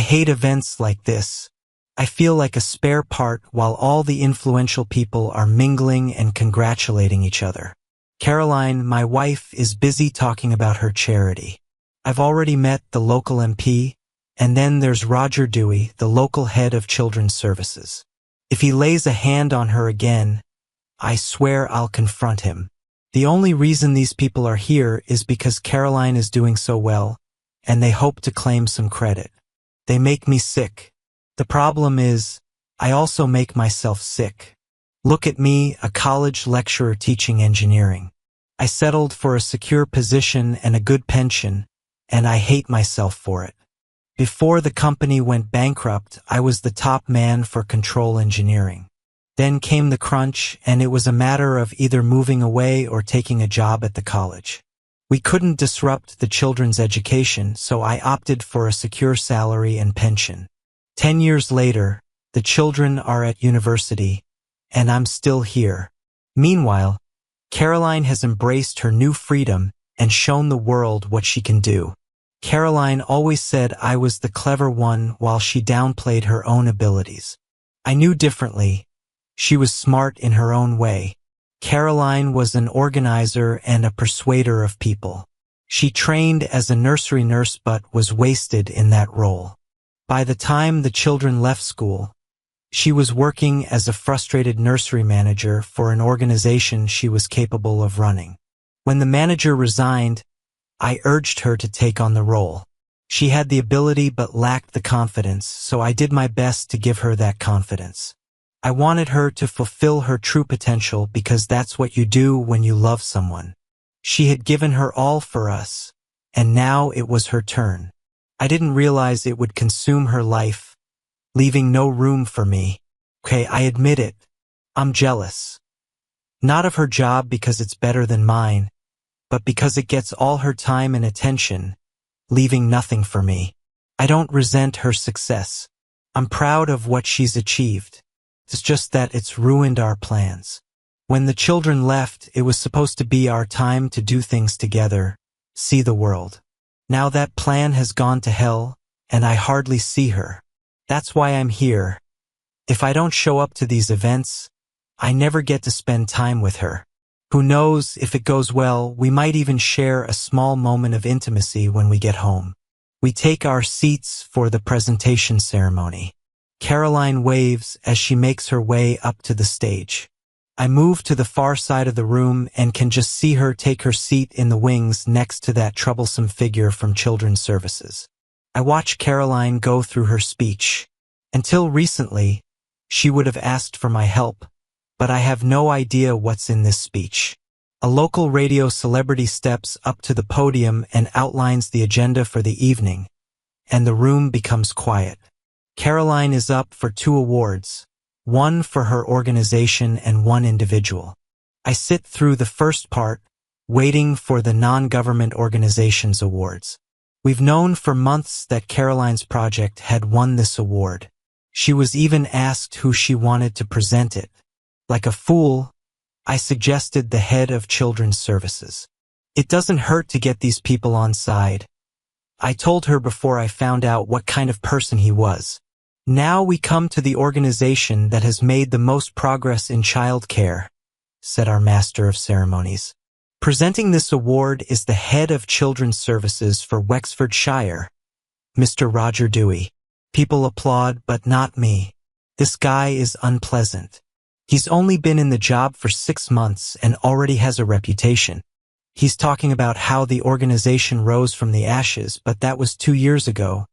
hate events like this. I feel like a spare part while all the influential people are mingling and congratulating each other. Caroline, my wife, is busy talking about her charity. I've already met the local MP, and then there's Roger Dewey, the local head of children's services. If he lays a hand on her again, I swear I'll confront him. The only reason these people are here is because Caroline is doing so well, and they hope to claim some credit. They make me sick. The problem is, I also make myself sick. Look at me, a college lecturer teaching engineering. I settled for a secure position and a good pension, and I hate myself for it. Before the company went bankrupt, I was the top man for control engineering. Then came the crunch, and it was a matter of either moving away or taking a job at the college. We couldn't disrupt the children's education, so I opted for a secure salary and pension. 10 years later, the children are at university, and I'm still here. Meanwhile, Caroline has embraced her new freedom and shown the world what she can do. Caroline always said I was the clever one while she downplayed her own abilities. I knew differently. She was smart in her own way. Caroline was an organizer and a persuader of people. She trained as a nursery nurse but was wasted in that role. By the time the children left school, she was working as a frustrated nursery manager for an organization she was capable of running. When the manager resigned, I urged her to take on the role. She had the ability but lacked the confidence, so I did my best to give her that confidence. I wanted her to fulfill her true potential because that's what you do when you love someone. She had given her all for us, and now it was her turn. I didn't realize it would consume her life, leaving no room for me. Okay, I admit it. I'm jealous. Not of her job because it's better than mine, but because it gets all her time and attention, leaving nothing for me. I don't resent her success. I'm proud of what she's achieved. It's just that it's ruined our plans. When the children left, it was supposed to be our time to do things together, see the world. Now that plan has gone to hell, and I hardly see her. That's why I'm here. If I don't show up to these events, I never get to spend time with her. Who knows, if it goes well, we might even share a small moment of intimacy when we get home. We take our seats for the presentation ceremony. Caroline waves as she makes her way up to the stage. I move to the far side of the room and can just see her take her seat in the wings next to that troublesome figure from Children's Services. I watch Caroline go through her speech. Until recently, she would have asked for my help, but I have no idea what's in this speech. A local radio celebrity steps up to the podium and outlines the agenda for the evening, and the room becomes quiet. Caroline is up for 2 awards, one for her organization and one individual. I sit through the first part, waiting for the non-government organizations awards. We've known for months that Caroline's project had won this award. She was even asked who she wanted to present it. Like a fool, I suggested the head of Children's Services. It doesn't hurt to get these people on side. I told her before I found out what kind of person he was. Now we come to the organization that has made the most progress in child care, said our master of ceremonies. Presenting this award is the head of Children's Services for Wexfordshire, Mr. Roger Dewey. People applaud, but not me. This guy is unpleasant. He's only been in the job for 6 months and already has a reputation. He's talking about how the organization rose from the ashes, but that was 2 years ago,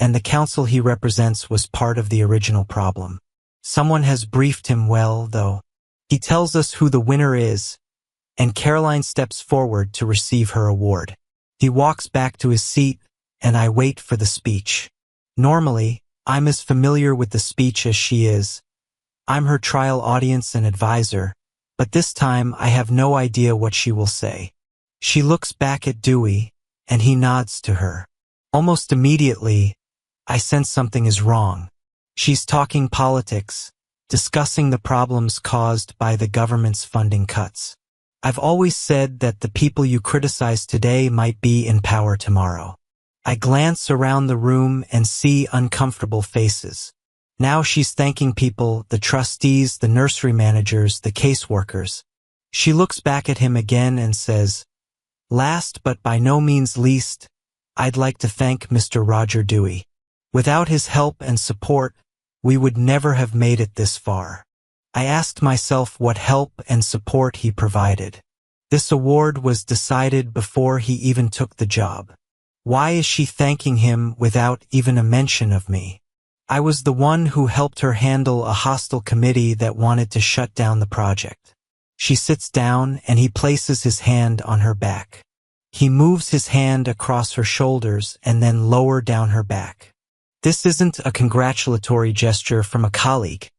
and the council he represents was part of the original problem. Someone has briefed him well, though. He tells us who the winner is, and Caroline steps forward to receive her award. He walks back to his seat, and I wait for the speech. Normally, I'm as familiar with the speech as she is. I'm her trial audience and advisor, but this time I have no idea what she will say. She looks back at Dewey, and he nods to her. Almost immediately, I sense something is wrong. She's talking politics, discussing the problems caused by the government's funding cuts. I've always said that the people you criticize today might be in power tomorrow. I glance around the room and see uncomfortable faces. Now she's thanking people, the trustees, the nursery managers, the caseworkers. She looks back at him again and says, "Last but by no means least, I'd like to thank Mr. Roger Dewey. Without his help and support, we would never have made it this far." I asked myself what help and support he provided. This award was decided before he even took the job. Why is she thanking him without even a mention of me? I was the one who helped her handle a hostile committee that wanted to shut down the project. She sits down and he places his hand on her back. He moves his hand across her shoulders and then lower down her back. This isn't a congratulatory gesture from a colleague.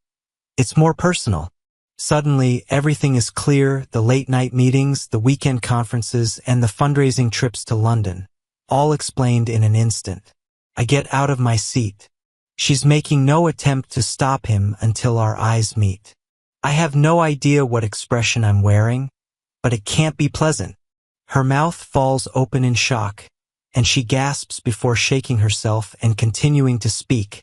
It's more personal. Suddenly, everything is clear, the late-night meetings, the weekend conferences, and the fundraising trips to London, all explained in an instant. I get out of my seat. She's making no attempt to stop him until our eyes meet. I have no idea what expression I'm wearing, but it can't be pleasant. Her mouth falls open in shock, and she gasps before shaking herself and continuing to speak,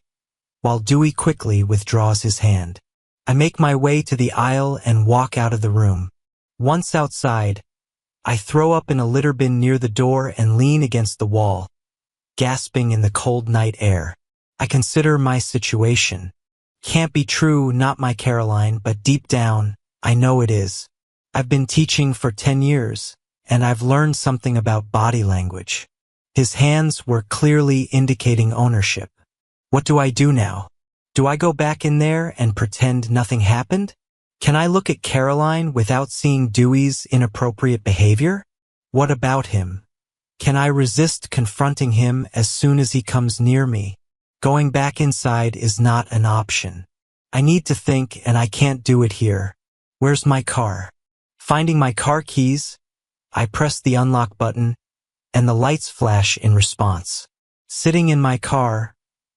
while Dewey quickly withdraws his hand. I make my way to the aisle and walk out of the room. Once outside, I throw up in a litter bin near the door and lean against the wall, gasping in the cold night air. I consider my situation. Can't be true, not my Caroline, but deep down, I know it is. I've been teaching for 10 years, and I've learned something about body language. His hands were clearly indicating ownership. What do I do now? Do I go back in there and pretend nothing happened? Can I look at Caroline without seeing Dewey's inappropriate behavior? What about him? Can I resist confronting him as soon as he comes near me? Going back inside is not an option. I need to think, and I can't do it here. Where's my car? Finding my car keys, I press the unlock button, and the lights flash in response. Sitting in my car,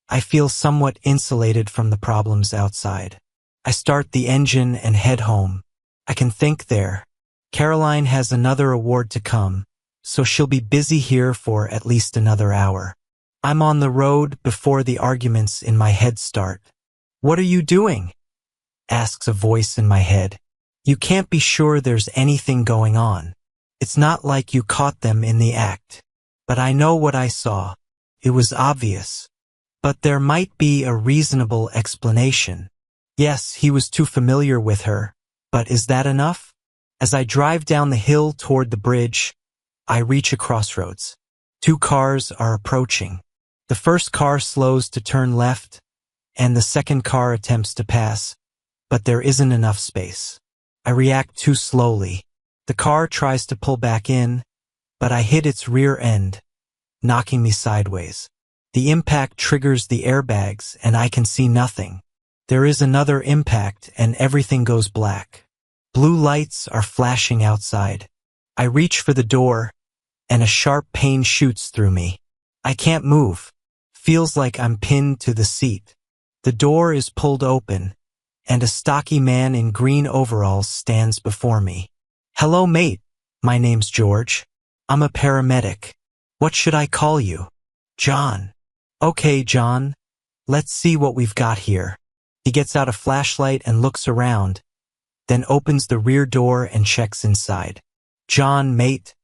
I feel somewhat insulated from the problems outside. I start the engine and head home. I can think there. Caroline has another award to come, so she'll be busy here for at least another hour. I'm on the road before the arguments in my head start. "What are you doing?" asks a voice in my head. "You can't be sure there's anything going on. It's not like you caught them in the act." But I know what I saw. It was obvious. But there might be a reasonable explanation. Yes, he was too familiar with her, but is that enough? As I drive down the hill toward the bridge, I reach a crossroads. 2 cars are approaching. The first car slows to turn left, and the second car attempts to pass, but there isn't enough space. I react too slowly. The car tries to pull back in, but I hit its rear end, knocking me sideways. The impact triggers the airbags, and I can see nothing. There is another impact, and everything goes black. Blue lights are flashing outside. I reach for the door, and a sharp pain shoots through me. I can't move. Feels like I'm pinned to the seat. The door is pulled open, and a stocky man in green overalls stands before me. "Hello, mate. My name's George. I'm a paramedic. What should I call you?" "John." "Okay, John. Let's see what we've got here." He gets out a flashlight and looks around, then opens the rear door and checks inside. "John, mate,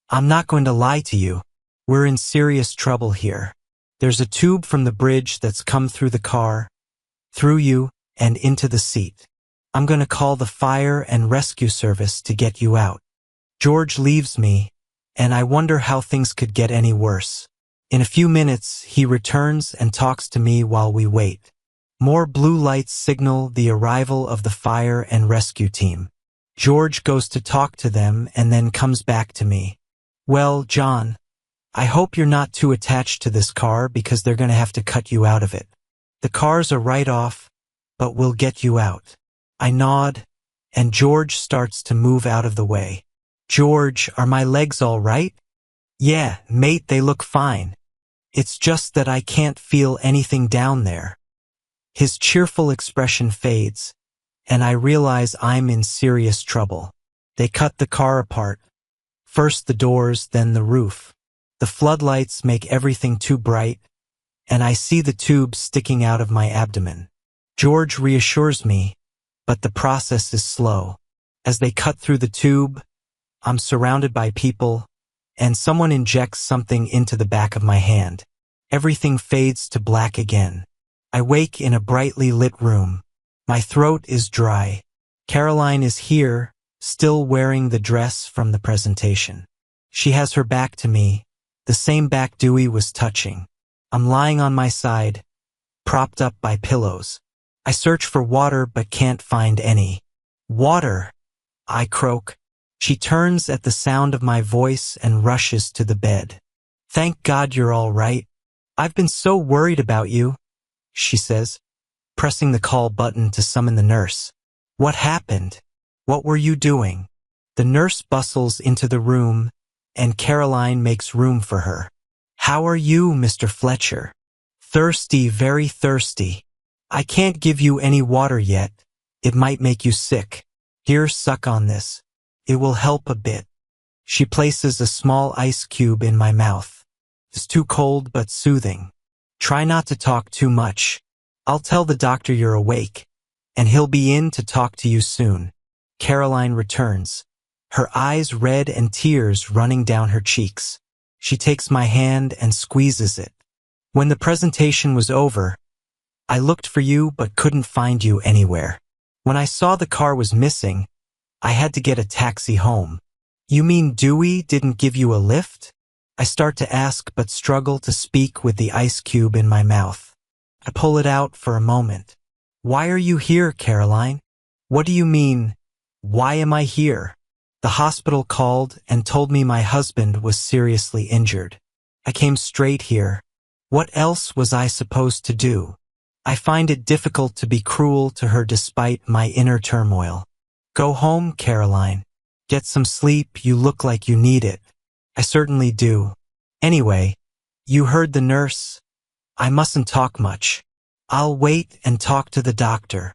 I'm not going to lie to you. We're in serious trouble here. There's a tube from the bridge that's come through the car, through you, and into the seat. I'm going to call the fire and rescue service to get you out." George leaves me, and I wonder how things could get any worse. In a few minutes, he returns and talks to me while we wait. More blue lights signal the arrival of the fire and rescue team. George goes to talk to them and then comes back to me. "Well, John, I hope you're not too attached to this car because they're going to have to cut you out of it. The car's a write-off, but we'll get you out." I nod, and George starts to move out of the way. "George, are my legs all right?" "Yeah, mate, they look fine. It's just that I can't feel anything down there." His cheerful expression fades, and I realize I'm in serious trouble. They cut the car apart. First the doors, then the roof. The floodlights make everything too bright, and I see the tube sticking out of my abdomen. George reassures me, but the process is slow. As they cut through the tube, I'm surrounded by people, and someone injects something into the back of my hand. Everything fades to black again. I wake in a brightly lit room. My throat is dry. Caroline is here, still wearing the dress from the presentation. She has her back to me, the same back Dewey was touching. I'm lying on my side, propped up by pillows. I search for water but can't find any. Water, I croak. She turns at the sound of my voice and rushes to the bed. Thank God you're all right. I've been so worried about you, she says, pressing the call button to summon the nurse. What happened? What were you doing? The nurse bustles into the room, and Caroline makes room for her. How are you, Mr. Fletcher? Thirsty, very thirsty. I can't give you any water yet. It might make you sick. Here, suck on this. It will help a bit. She places a small ice cube in my mouth. It's too cold but soothing. Try not to talk too much. I'll tell the doctor you're awake, and he'll be in to talk to you soon. Caroline returns, her eyes red and tears running down her cheeks. She takes my hand and squeezes it. When the presentation was over, I looked for you but couldn't find you anywhere. When I saw the car was missing, I had to get a taxi home. You mean Dewey didn't give you a lift? I start to ask but struggle to speak with the ice cube in my mouth. I pull it out for a moment. Why are you here, Caroline? What do you mean, why am I here? The hospital called and told me my husband was seriously injured. I came straight here. What else was I supposed to do? I find it difficult to be cruel to her despite my inner turmoil. Go home, Caroline. Get some sleep, you look like you need it. I certainly do. Anyway, you heard the nurse. I mustn't talk much. I'll wait and talk to the doctor.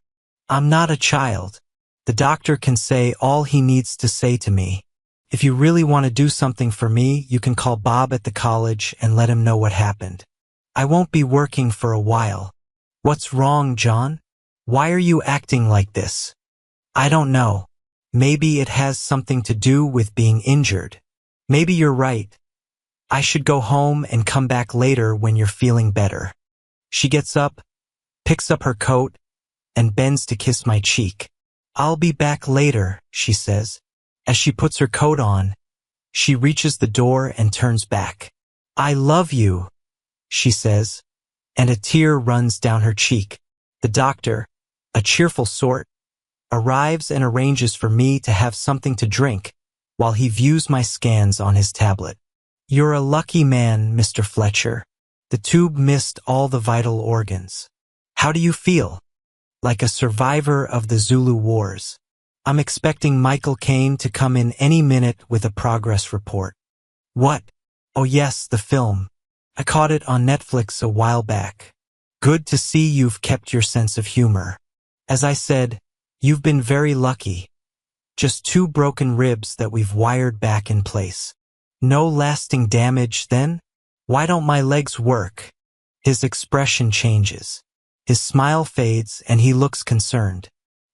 I'm not a child. The doctor can say all he needs to say to me. If you really want to do something for me, you can call Bob at the college and let him know what happened. I won't be working for a while. What's wrong, John? Why are you acting like this? I don't know. Maybe it has something to do with being injured. Maybe you're right. I should go home and come back later when you're feeling better. She gets up, picks up her coat, and bends to kiss my cheek. I'll be back later, she says. As she puts her coat on, she reaches the door and turns back. I love you, she says, and a tear runs down her cheek. The doctor, a cheerful sort, arrives and arranges for me to have something to drink while he views my scans on his tablet. You're a lucky man, Mr. Fletcher. The tube missed all the vital organs. How do you feel? Like a survivor of the Zulu Wars. I'm expecting Michael Caine to come in any minute with a progress report. What? Oh yes, the film. I caught it on Netflix a while back. Good to see you've kept your sense of humor. As I said, you've been very lucky. Just 2 broken ribs that we've wired back in place. No lasting damage, then? Why don't my legs work? His expression changes. His smile fades and he looks concerned.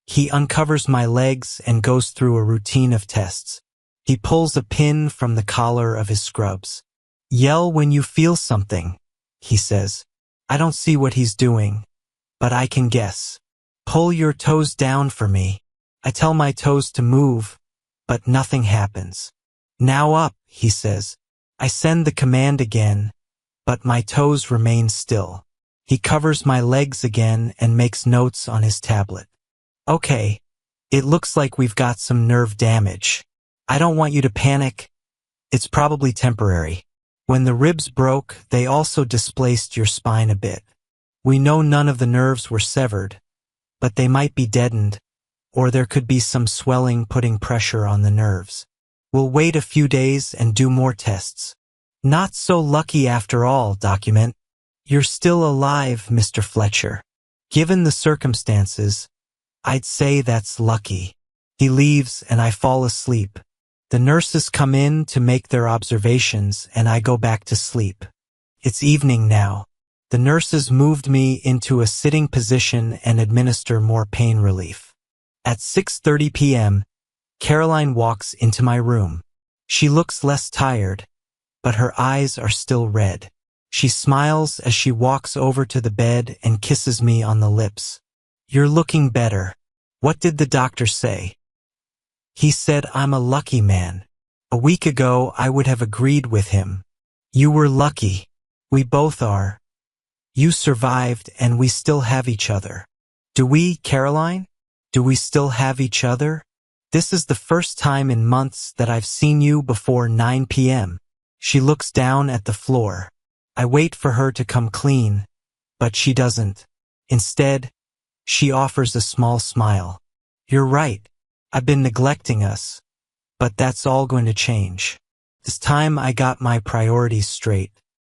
He uncovers my legs and goes through a routine of tests. He pulls a pin from the collar of his scrubs. Yell when you feel something, he says. I don't see what he's doing, but I can guess. Pull your toes down for me. I tell my toes to move, but nothing happens. Now up, he says. I send the command again, but my toes remain still. He covers my legs again and makes notes on his tablet. Okay, it looks like we've got some nerve damage. I don't want you to panic. It's probably temporary. When the ribs broke, they also displaced your spine a bit. We know none of the nerves were severed, but they might be deadened, or there could be some swelling putting pressure on the nerves. We'll wait a few days and do more tests. Not so lucky after all, document. You're still alive, Mr. Fletcher. Given the circumstances, I'd say that's lucky. He leaves and I fall asleep. The nurses come in to make their observations and I go back to sleep. It's evening now. The nurses moved me into a sitting position and administer more pain relief. At 6:30 p.m., Caroline walks into my room. She looks less tired, but her eyes are still red. She smiles as she walks over to the bed and kisses me on the lips. "You're looking better. What did the doctor say?" "He said I'm a lucky man. A week ago I would have agreed with him." "You were lucky. We both are. You survived and we still have each other." "Do we, Caroline? Do we still have each other? This is the first time in months that I've seen you before 9 p.m. She looks down at the floor. I wait for her to come clean, but she doesn't. Instead, she offers a small smile. "You're right. I've been neglecting us, but that's all going to change. This time I got my priorities straight.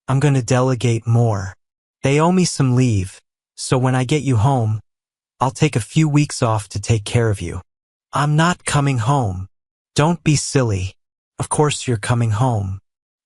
I'm going to delegate more. They owe me some leave, so when I get you home, I'll take a few weeks off to take care of you." "I'm not coming home." "Don't be silly. Of course you're coming home.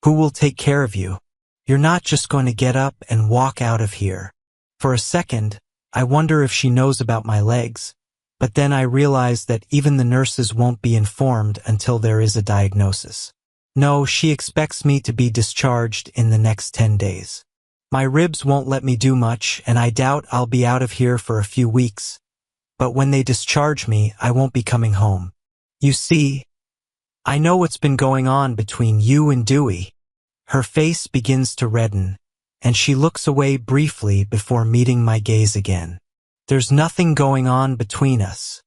Who will take care of you? You're not just going to get up and walk out of here." For a second, I wonder if she knows about my legs, but then I realize that even the nurses won't be informed until there is a diagnosis. No, she expects me to be discharged in the next 10 days. My ribs won't let me do much, and I doubt I'll be out of here for a few weeks. But when they discharge me, I won't be coming home. You see, I know what's been going on between you and Dewey. Her face begins to redden, and she looks away briefly before meeting my gaze again. "There's nothing going on between us."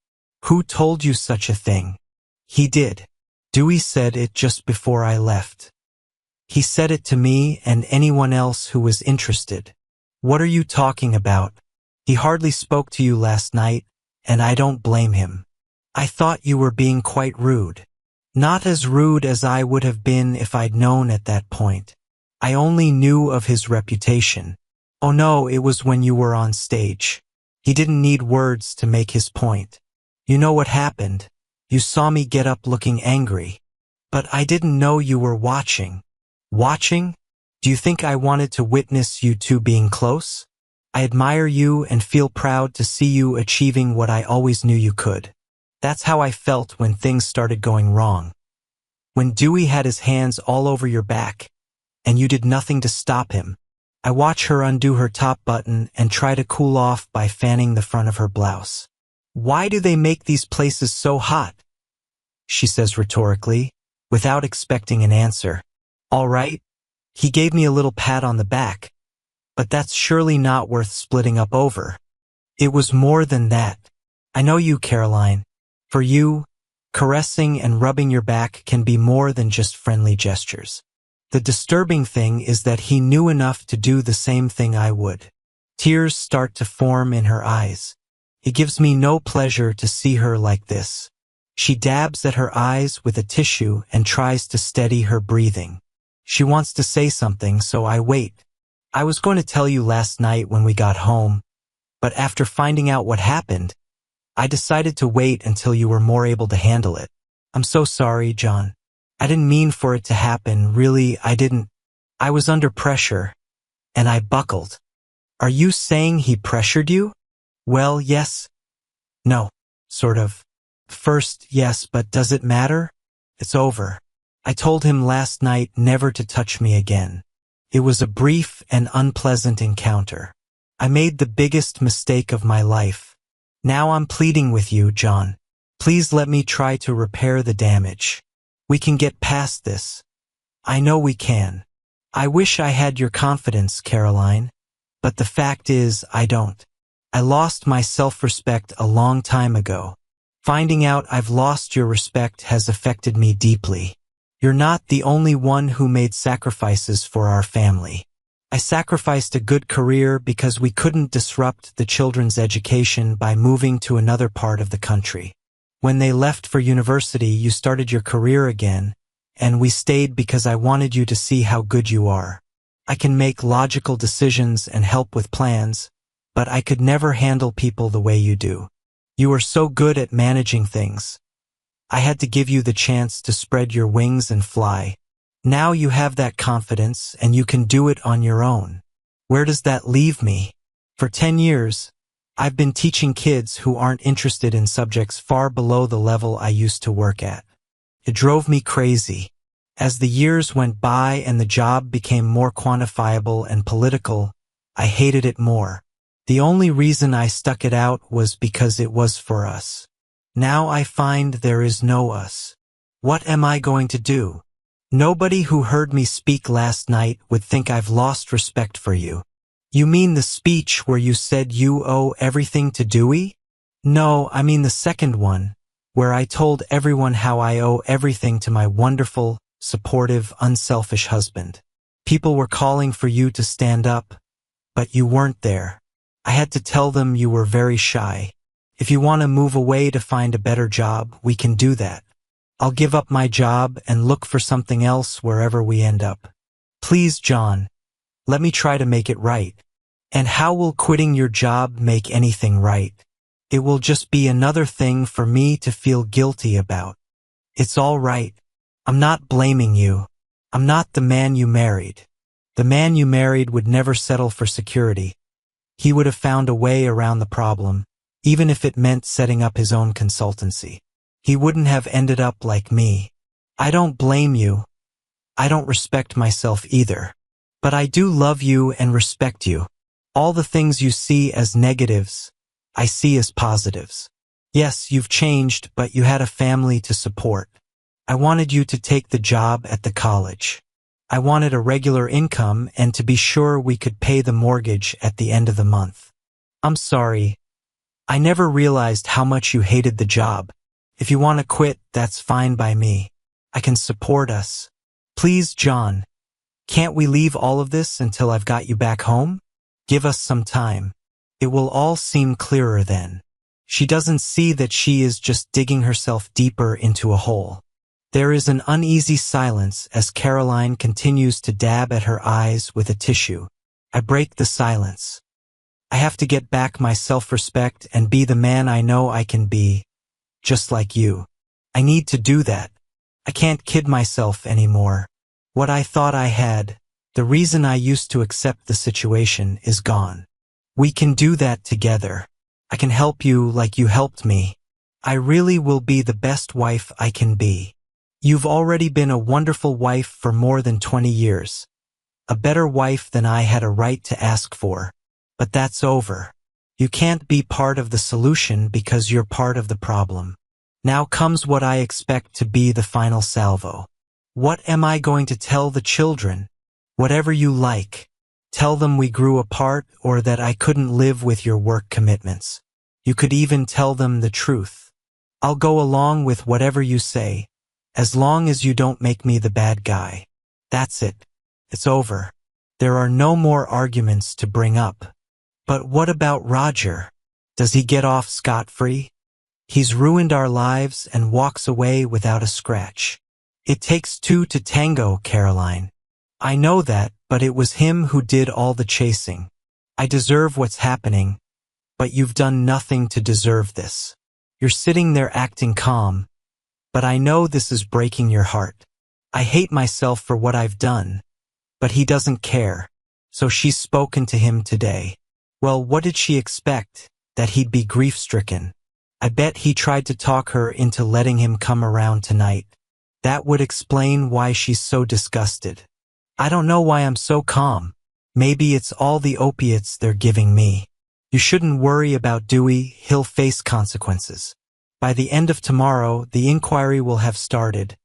"Who told you such a thing?" "He did. Dewey said it just before I left. He said it to me and anyone else who was interested." "What are you talking about? He hardly spoke to you last night, and I don't blame him. I thought you were being quite rude." "Not as rude as I would have been if I'd known at that point. I only knew of his reputation." "Oh no, it was when you were on stage. He didn't need words to make his point. You know what happened. You saw me get up looking angry. But I didn't know you were watching." "Watching? Do you think I wanted to witness you two being close? I admire you and feel proud to see you achieving what I always knew you could. That's how I felt when things started going wrong. When Dewey had his hands all over your back, and you did nothing to stop him. I watch her undo her top button and try to cool off by fanning the front of her blouse. "Why do they make these places so hot?" she says rhetorically, without expecting an answer. "All right." He gave me a little pat on the back, but that's surely not worth splitting up over. It was more than that. I know you, Caroline. For you, caressing and rubbing your back can be more than just friendly gestures. The disturbing thing is that he knew enough to do the same thing I would. Tears start to form in her eyes. It gives me no pleasure to see her like this. She dabs at her eyes with a tissue and tries to steady her breathing. She wants to say something, so I wait. "I was going to tell you last night when we got home, but after finding out what happened, I decided to wait until you were more able to handle it. I'm so sorry, John. I didn't mean for it to happen, really, I didn't. I was under pressure, and I buckled." "Are you saying he pressured you?" "Well, yes. No, sort of. First, yes, but does it matter? It's over. I told him last night never to touch me again. It was a brief and unpleasant encounter. I made the biggest mistake of my life. Now I'm pleading with you, John. Please let me try to repair the damage. We can get past this. I know we can. I wish I had your confidence, Caroline, but the fact is I don't. I lost my self-respect a long time ago. Finding out I've lost your respect has affected me deeply. You're not the only one who made sacrifices for our family. I sacrificed a good career because we couldn't disrupt the children's education by moving to another part of the country. When they left for university, you started your career again, and we stayed because I wanted you to see how good you are. I can make logical decisions and help with plans, but I could never handle people the way you do. You are so good at managing things. I had to give you the chance to spread your wings and fly. Now you have that confidence and you can do it on your own. Where does that leave me? For 10 years, I've been teaching kids who aren't interested in subjects far below the level I used to work at. It drove me crazy. As the years went by and the job became more quantifiable and political, I hated it more. The only reason I stuck it out was because it was for us. Now I find there is no us. What am I going to do? Nobody who heard me speak last night would think I've lost respect for you. You mean the speech where you said you owe everything to Dewey? No, I mean the second one, where I told everyone how I owe everything to my wonderful, supportive, unselfish husband. People were calling for you to stand up, but you weren't there. I had to tell them you were very shy. If you want to move away to find a better job, we can do that. I'll give up my job and look for something else wherever we end up. Please, John, let me try to make it right. And how will quitting your job make anything right? It will just be another thing for me to feel guilty about. It's all right. I'm not blaming you. I'm not the man you married. The man you married would never settle for security. He would have found a way around the problem, even if it meant setting up his own consultancy. He wouldn't have ended up like me. I don't blame you. I don't respect myself either. But I do love you and respect you. All the things you see as negatives, I see as positives. Yes, you've changed, but you had a family to support. I wanted you to take the job at the college. I wanted a regular income and to be sure we could pay the mortgage at the end of the month. I'm sorry. I never realized how much you hated the job. If you want to quit, that's fine by me. I can support us. Please, John, can't we leave all of this until I've got you back home? Give us some time. It will all seem clearer then. She doesn't see that she is just digging herself deeper into a hole. There is an uneasy silence as Caroline continues to dab at her eyes with a tissue. I break the silence. I have to get back my self-respect and be the man I know I can be, just like you. I need to do that. I can't kid myself anymore. What I thought I had, the reason I used to accept the situation, is gone. We can do that together. I can help you like you helped me. I really will be the best wife I can be. You've already been a wonderful wife for more than 20 years. A better wife than I had a right to ask for. But that's over. You can't be part of the solution because you're part of the problem. Now comes what I expect to be the final salvo. What am I going to tell the children? Whatever you like. Tell them we grew apart or that I couldn't live with your work commitments. You could even tell them the truth. I'll go along with whatever you say, as long as you don't make me the bad guy. That's it. It's over. There are no more arguments to bring up. But what about Roger? Does he get off scot-free? He's ruined our lives and walks away without a scratch. It takes two to tango, Caroline. I know that, but it was him who did all the chasing. I deserve what's happening, but you've done nothing to deserve this. You're sitting there acting calm, but I know this is breaking your heart. I hate myself for what I've done, but he doesn't care. So she's spoken to him today. Well, what did she expect? That he'd be grief-stricken. I bet he tried to talk her into letting him come around tonight. That would explain why she's so disgusted. I don't know why I'm so calm. Maybe it's all the opiates they're giving me. You shouldn't worry about Dewey, he'll face consequences. By the end of tomorrow, the inquiry will have started,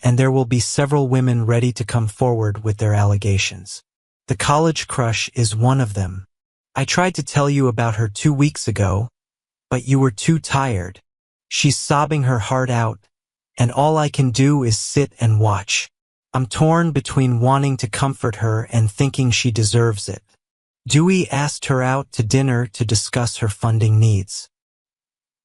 and there will be several women ready to come forward with their allegations. The college crush is one of them. I tried to tell you about her 2 weeks ago, but you were too tired. She's sobbing her heart out, and all I can do is sit and watch. I'm torn between wanting to comfort her and thinking she deserves it. Dewey asked her out to dinner to discuss her funding needs.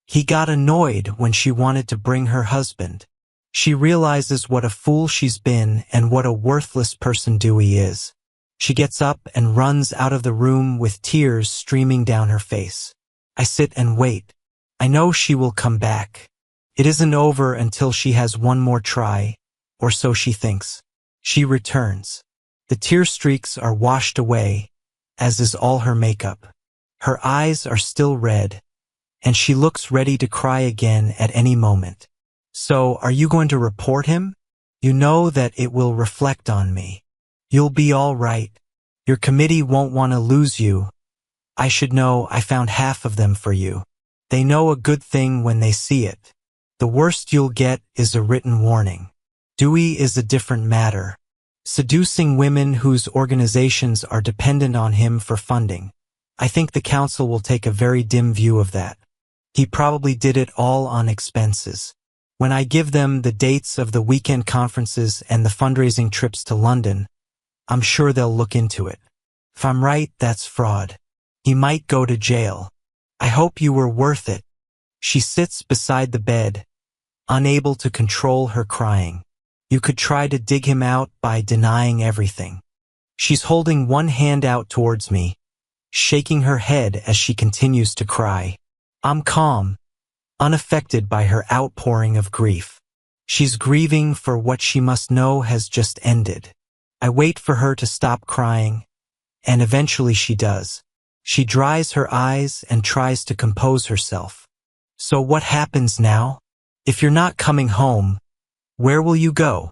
He got annoyed when she wanted to bring her husband. She realizes what a fool she's been and what a worthless person Dewey is. She gets up and runs out of the room with tears streaming down her face. I sit and wait. I know she will come back. It isn't over until she has one more try, or so she thinks. She returns. The tear streaks are washed away, as is all her makeup. Her eyes are still red, and she looks ready to cry again at any moment. So, are you going to report him? You know that it will reflect on me. You'll be all right. Your committee won't want to lose you. I should know I found half of them for you. They know a good thing when they see it. The worst you'll get is a written warning. Dewey is a different matter. Seducing women whose organizations are dependent on him for funding. I think the council will take a very dim view of that. He probably did it all on expenses. When I give them the dates of the weekend conferences and the fundraising trips to London, I'm sure they'll look into it. If I'm right, that's fraud. He might go to jail. I hope you were worth it. She sits beside the bed, unable to control her crying. You could try to dig him out by denying everything. She's holding one hand out towards me, shaking her head as she continues to cry. I'm calm, unaffected by her outpouring of grief. She's grieving for what she must know has just ended. I wait for her to stop crying, and eventually she does. She dries her eyes and tries to compose herself. So what happens now? If you're not coming home, where will you go?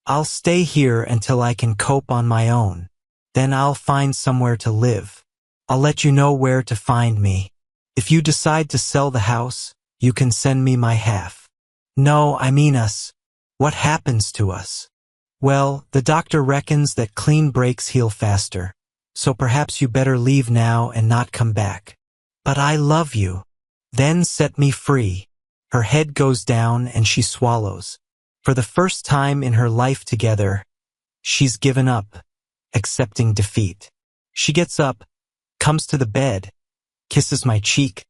I'll stay here until I can cope on my own. Then I'll find somewhere to live. I'll let you know where to find me. If you decide to sell the house, you can send me my half. No, I mean us. What happens to us? Well, the doctor reckons that clean breaks heal faster, so perhaps you better leave now and not come back. But I love you. Then set me free. Her head goes down and she swallows. For the first time in her life together, she's given up, accepting defeat. She gets up, comes to the bed, kisses my cheek,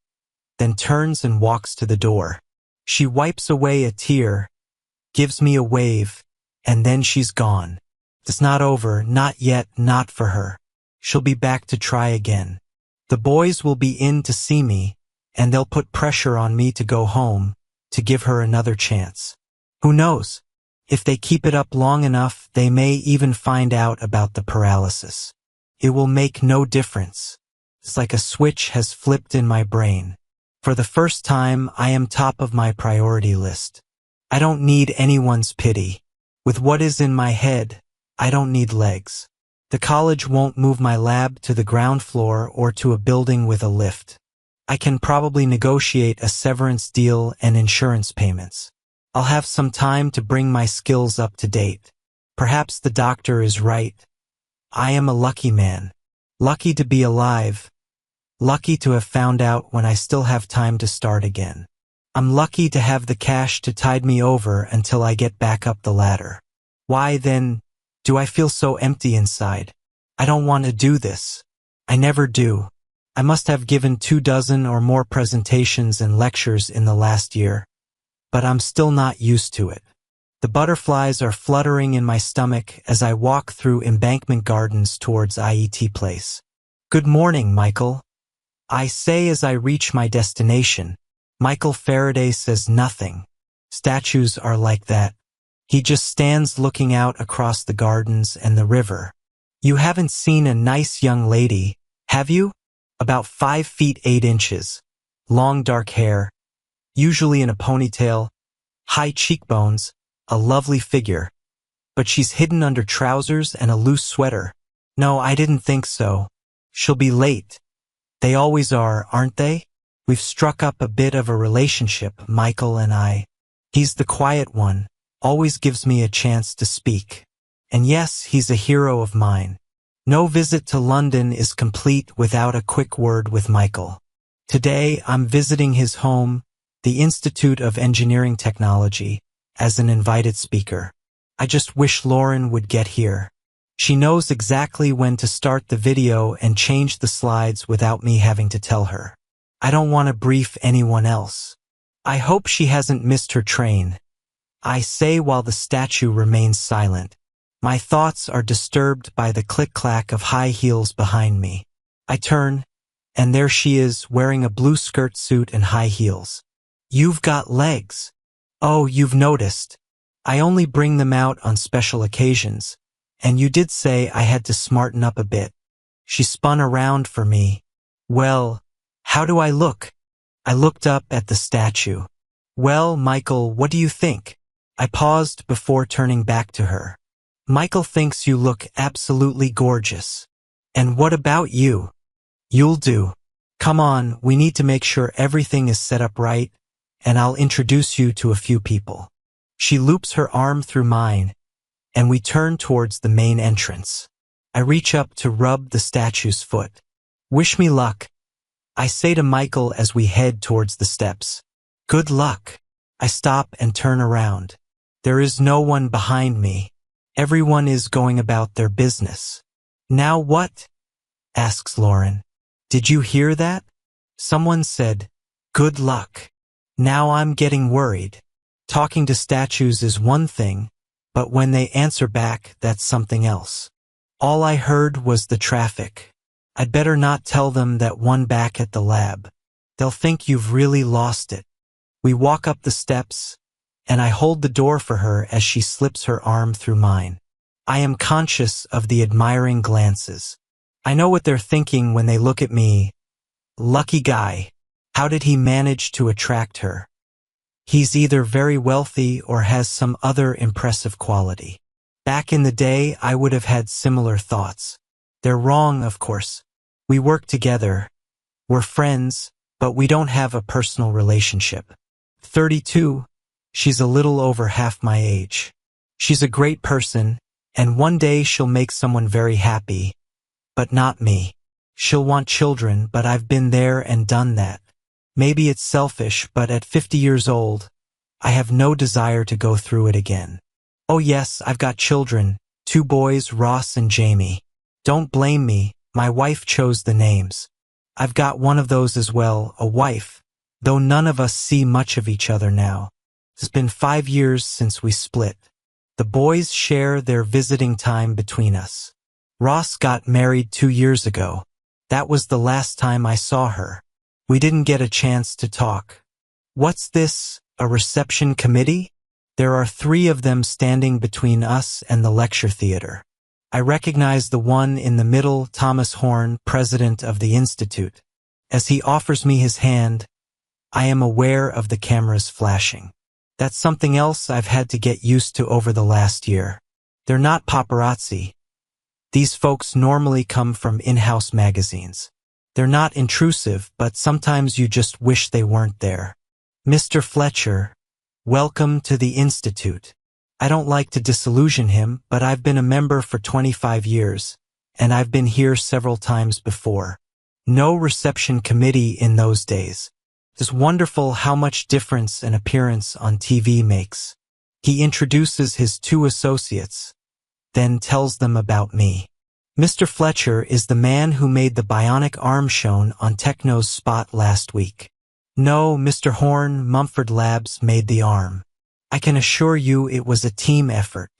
then turns and walks to the door. She wipes away a tear, gives me a wave, and then she's gone. It's not over, not yet, not for her. She'll be back to try again. The boys will be in to see me, and they'll put pressure on me to go home, to give her another chance. Who knows? If they keep it up long enough, they may even find out about the paralysis. It will make no difference. It's like a switch has flipped in my brain. For the first time, I am top of my priority list. I don't need anyone's pity. With what is in my head, I don't need legs. The college won't move my lab to the ground floor or to a building with a lift. I can probably negotiate a severance deal and insurance payments. I'll have some time to bring my skills up to date. Perhaps the doctor is right. I am a lucky man. Lucky to be alive. Lucky to have found out when I still have time to start again. I'm lucky to have the cash to tide me over until I get back up the ladder. Why, then, do I feel so empty inside? I don't want to do this. I never do. I must have given 24 or more presentations and lectures in the last year. But I'm still not used to it. The butterflies are fluttering in my stomach as I walk through Embankment Gardens towards AITA Place. Good morning, Michael. I say as I reach my destination. Michael Faraday says nothing. Statues are like that. He just stands looking out across the gardens and the river. You haven't seen a nice young lady, have you? About 5 feet 8 inches. Long dark hair. Usually in a ponytail. High cheekbones. A lovely figure. But she's hidden under trousers and a loose sweater. No, I didn't think so. She'll be late. They always are, aren't they? We've struck up a bit of a relationship, Michael and I. He's the quiet one, always gives me a chance to speak. And yes, he's a hero of mine. No visit to London is complete without a quick word with Michael. Today, I'm visiting his home, the Institute of Engineering Technology, as an invited speaker. I just wish Lauren would get here. She knows exactly when to start the video and change the slides without me having to tell her. I don't want to brief anyone else. I hope she hasn't missed her train. I say while the statue remains silent. My thoughts are disturbed by the click-clack of high heels behind me. I turn, and there she is wearing a blue skirt suit and high heels. You've got legs. Oh, you've noticed. I only bring them out on special occasions, and you did say I had to smarten up a bit. She spun around for me. Well, how do I look? I looked up at the statue. Well, Michael, what do you think? I paused before turning back to her. Michael thinks you look absolutely gorgeous. And what about you? You'll do. Come on, we need to make sure everything is set up right, and I'll introduce you to a few people. She loops her arm through mine, and we turn towards the main entrance. I reach up to rub the statue's foot. Wish me luck, I say to Michael as we head towards the steps. Good luck. I stop and turn around. There is no one behind me. Everyone is going about their business. Now what? Asks Lauren. Did you hear that? Someone said, good luck. Now I'm getting worried. Talking to statues is one thing, but when they answer back, that's something else. All I heard was the traffic. I'd better not tell them that one back at the lab. They'll think you've really lost it. We walk up the steps, and I hold the door for her as she slips her arm through mine. I am conscious of the admiring glances. I know what they're thinking when they look at me. Lucky guy. How did he manage to attract her? He's either very wealthy or has some other impressive quality. Back in the day, I would have had similar thoughts. They're wrong, of course. We work together. We're friends, but we don't have a personal relationship. 32, she's a little over half my age. She's a great person, and one day she'll make someone very happy, but not me. She'll want children, but I've been there and done that. Maybe it's selfish, but at 50 years old, I have no desire to go through it again. Oh yes, I've got children, 2 boys, Ross and Jamie. Don't blame me, my wife chose the names. I've got one of those as well, a wife, though none of us see much of each other now. It's been 5 years since we split. The boys share their visiting time between us. Ross got married 2 years ago. That was the last time I saw her. We didn't get a chance to talk. What's this, a reception committee? There are 3 of them standing between us and the lecture theater. I recognize the one in the middle, Thomas Horn, president of the institute. As he offers me his hand, I am aware of the cameras flashing. That's something else I've had to get used to over the last year. They're not paparazzi. These folks normally come from in-house magazines. They're not intrusive, but sometimes you just wish they weren't there. Mr. Fletcher, welcome to the Institute. I don't like to disillusion him, but I've been a member for 25 years, and I've been here several times before. No reception committee in those days. It's wonderful how much difference an appearance on TV makes. He introduces his 2 associates, then tells them about me. Mr. Fletcher is the man who made the bionic arm shown on Techno's spot last week. No, Mr. Horn, Mumford Labs made the arm. I can assure you it was a team effort.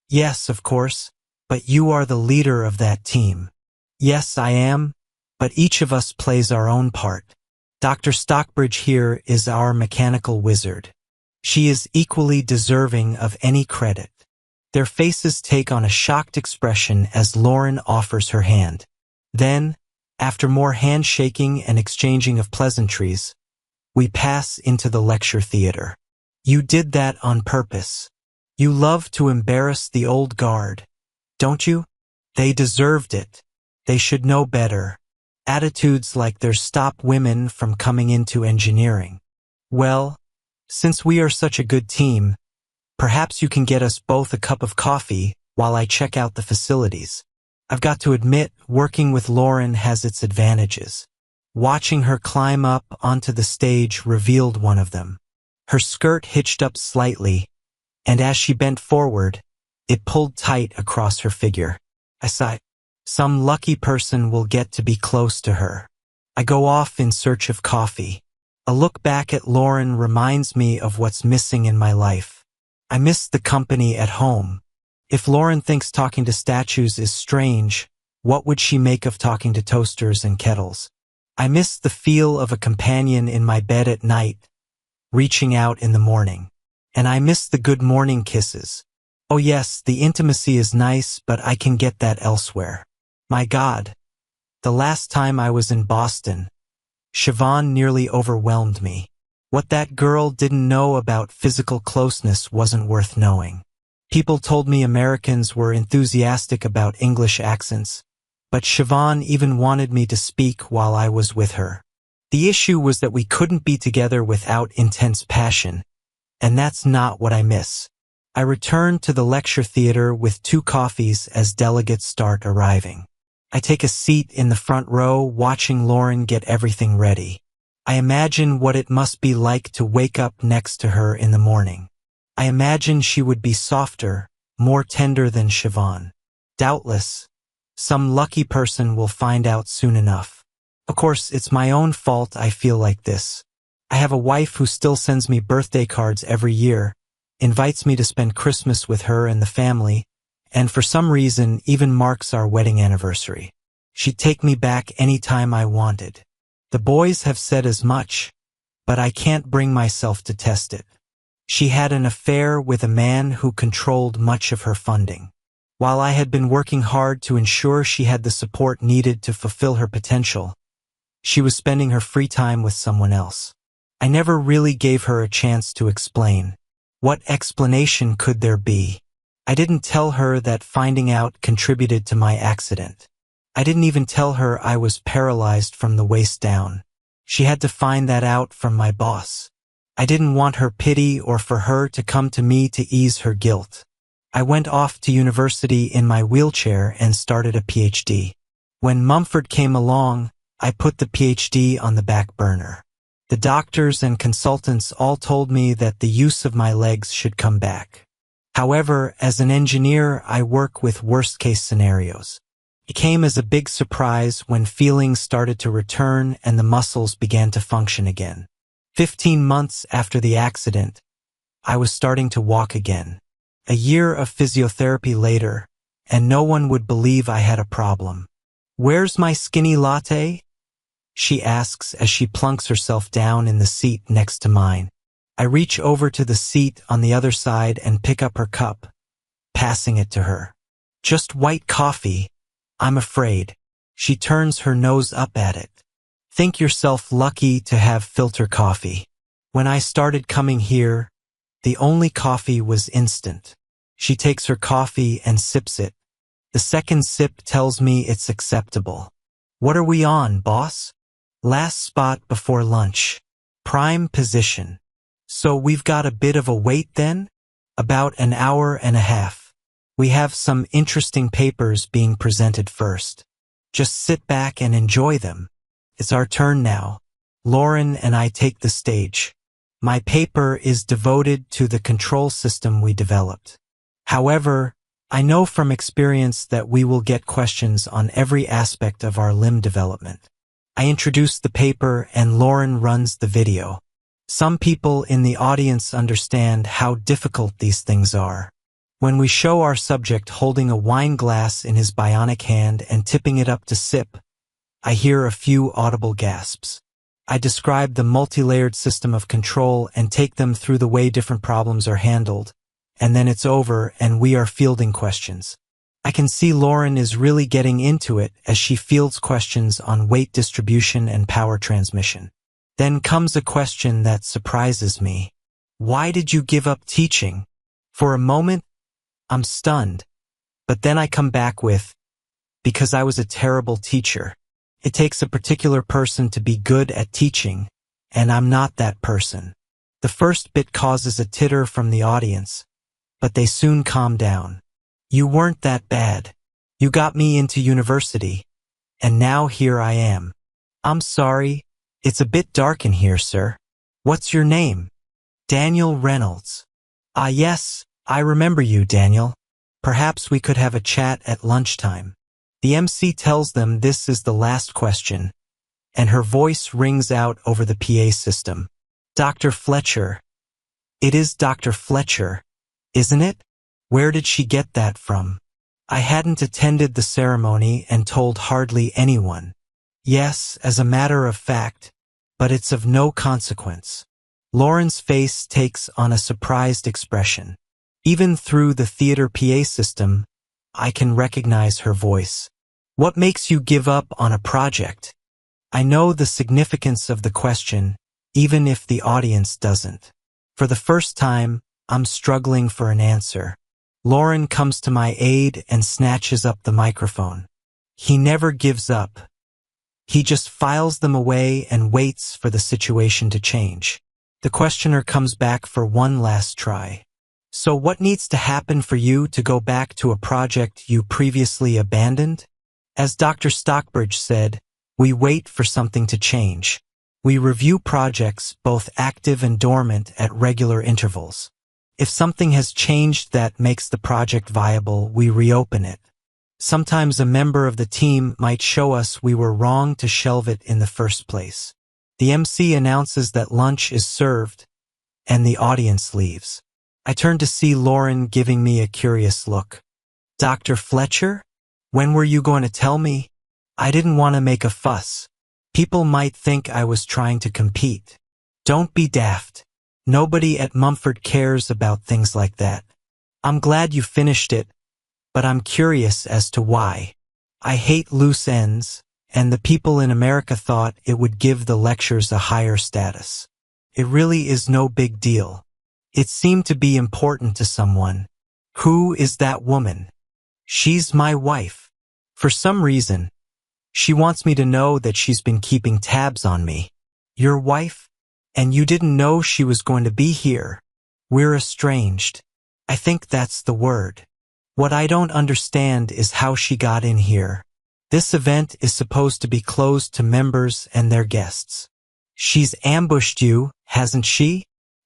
Yes, of course, but you are the leader of that team. Yes, I am, but each of us plays our own part. Dr. Stockbridge here is our mechanical wizard. She is equally deserving of any credit. Their faces take on a shocked expression as Lauren offers her hand. Then, after more handshaking and exchanging of pleasantries, we pass into the lecture theater. You did that on purpose. You love to embarrass the old guard, don't you? They deserved it. They should know better. Attitudes like theirs stop women from coming into engineering. Well, since we are such a good team, perhaps you can get us both a cup of coffee while I check out the facilities. I've got to admit, working with Lauren has its advantages. Watching her climb up onto the stage revealed one of them. Her skirt hitched up slightly, and as she bent forward, it pulled tight across her figure. I sighed. Some lucky person will get to be close to her. I go off in search of coffee. A look back at Lauren reminds me of what's missing in my life. I miss the company at home. If Lauren thinks talking to statues is strange, what would she make of talking to toasters and kettles? I miss the feel of a companion in my bed at night, reaching out in the morning. And I miss the good morning kisses. Oh yes, the intimacy is nice, but I can get that elsewhere. My God. The last time I was in Boston, Siobhan nearly overwhelmed me. What that girl didn't know about physical closeness wasn't worth knowing. People told me Americans were enthusiastic about English accents, but Siobhan even wanted me to speak while I was with her. The issue was that we couldn't be together without intense passion, and that's not what I miss. I returned to the lecture theater with 2 coffees as delegates start arriving. I take a seat in the front row watching Lauren get everything ready. I imagine what it must be like to wake up next to her in the morning. I imagine she would be softer, more tender than Siobhan. Doubtless, some lucky person will find out soon enough. Of course, it's my own fault I feel like this. I have a wife who still sends me birthday cards every year, invites me to spend Christmas with her and the family, and for some reason even marks our wedding anniversary. She'd take me back any time I wanted. The boys have said as much, but I can't bring myself to test it. She had an affair with a man who controlled much of her funding. While I had been working hard to ensure she had the support needed to fulfill her potential, she was spending her free time with someone else. I never really gave her a chance to explain. What explanation could there be? I didn't tell her that finding out contributed to my accident. I didn't even tell her I was paralyzed from the waist down. She had to find that out from my boss. I didn't want her pity or for her to come to me to ease her guilt. I went off to university in my wheelchair and started a PhD. When Mumford came along, I put the PhD on the back burner. The doctors and consultants all told me that the use of my legs should come back. However, as an engineer, I work with worst-case scenarios. It came as a big surprise when feelings started to return and the muscles began to function again. 15 months after the accident, I was starting to walk again. A year of physiotherapy later, and no one would believe I had a problem. "Where's my skinny latte?" she asks as she plunks herself down in the seat next to mine. I reach over to the seat on the other side and pick up her cup, passing it to her. "Just white coffee, I'm afraid." She turns her nose up at it. "Think yourself lucky to have filter coffee. When I started coming here, the only coffee was instant." She takes her coffee and sips it. The second sip tells me it's acceptable. "What are we on, boss?" "Last spot before lunch. Prime position." "So we've got a bit of a wait then?" "About an hour and a half. We have some interesting papers being presented first. Just sit back and enjoy them. It's our turn now." Lauren and I take the stage. My paper is devoted to the control system we developed. However, I know from experience that we will get questions on every aspect of our limb development. I introduce the paper and Lauren runs the video. Some people in the audience understand how difficult these things are. When we show our subject holding a wine glass in his bionic hand and tipping it up to sip, I hear a few audible gasps. I describe the multi-layered system of control and take them through the way different problems are handled, and then it's over and we are fielding questions. I can see Lauren is really getting into it as she fields questions on weight distribution and power transmission. Then comes a question that surprises me. "Why did you give up teaching?" For a moment, I'm stunned, but then I come back with, "Because I was a terrible teacher. It takes a particular person to be good at teaching, and I'm not that person." The first bit causes a titter from the audience, but they soon calm down. "You weren't that bad. You got me into university, and now here I am." "I'm sorry, it's a bit dark in here, sir." "What's your name?" "Daniel Reynolds." "Ah yes, I remember you, Daniel. Perhaps we could have a chat at lunchtime." The MC tells them this is the last question, and her voice rings out over the PA system. "Dr. Fletcher." "It is Dr. Fletcher, isn't it? Where did she get that from?" I hadn't attended the ceremony and told hardly anyone. "Yes, as a matter of fact, but it's of no consequence." Lauren's face takes on a surprised expression. Even through the theater PA system, I can recognize her voice. What makes you give up on a project? I know the significance of the question, even if the audience doesn't. For the first time, I'm struggling for an answer. Lauren comes to my aid and snatches up the microphone. He never gives up. He just files them away and waits for the situation to change. The questioner comes back for one last try. So what needs to happen for you to go back to a project you previously abandoned? As Dr. Stockbridge said, we wait for something to change. We review projects, both active and dormant, at regular intervals. If something has changed that makes the project viable, we reopen it. Sometimes a member of the team might show us we were wrong to shelve it in the first place. The MC announces that lunch is served, and the audience leaves. I turn to see Lauren giving me a curious look. Dr. Fletcher? When were you going to tell me? I didn't want to make a fuss. People might think I was trying to compete. Don't be daft. Nobody at Mumford cares about things like that. I'm glad you finished it, but I'm curious as to why. I hate loose ends, and the people in America thought it would give the lectures a higher status. It really is no big deal. It seemed to be important to someone. Who is that woman? She's my wife. For some reason, she wants me to know that she's been keeping tabs on me. Your wife? And you didn't know she was going to be here. We're estranged. I think that's the word. What I don't understand is how she got in here. This event is supposed to be closed to members and their guests. She's ambushed you, hasn't she?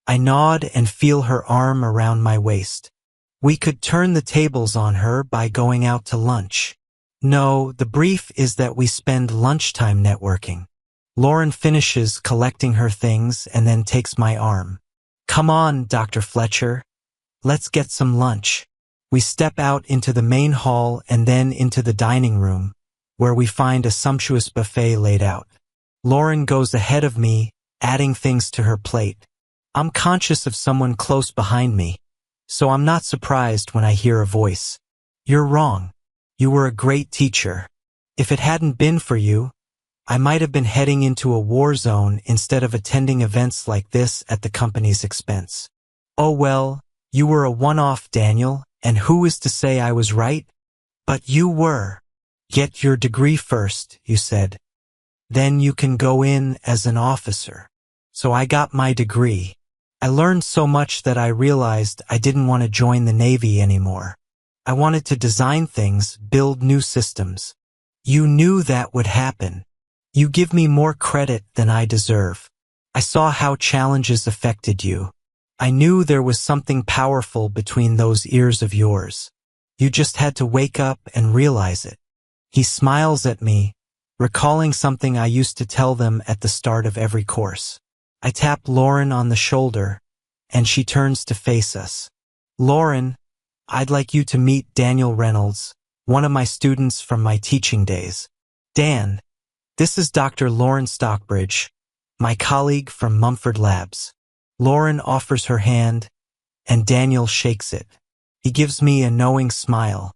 I nod and feel her arm around my waist. We could turn the tables on her by going out to lunch. No, the brief is that we spend lunchtime networking. Lauren finishes collecting her things and then takes my arm. Come on, Dr. Fletcher. Let's get some lunch. We step out into the main hall and then into the dining room, where we find a sumptuous buffet laid out. Lauren goes ahead of me, adding things to her plate. I'm conscious of someone close behind me, so I'm not surprised when I hear a voice. You're wrong. You were a great teacher. If it hadn't been for you, I might have been heading into a war zone instead of attending events like this at the company's expense. Oh well, you were a one-off, Daniel, and who is to say I was right? But you were. Get your degree first, you said. Then you can go in as an officer. So I got my degree. I learned so much that I realized I didn't want to join the Navy anymore. I wanted to design things, build new systems. You knew that would happen. You give me more credit than I deserve. I saw how challenges affected you. I knew there was something powerful between those ears of yours. You just had to wake up and realize it. He smiles at me, recalling something I used to tell them at the start of every course. I tap Lauren on the shoulder, and she turns to face us. Lauren, I'd like you to meet Daniel Reynolds, one of my students from my teaching days. Dan, this is Dr. Lauren Stockbridge, my colleague from Mumford Labs. Lauren offers her hand, and Daniel shakes it. He gives me a knowing smile.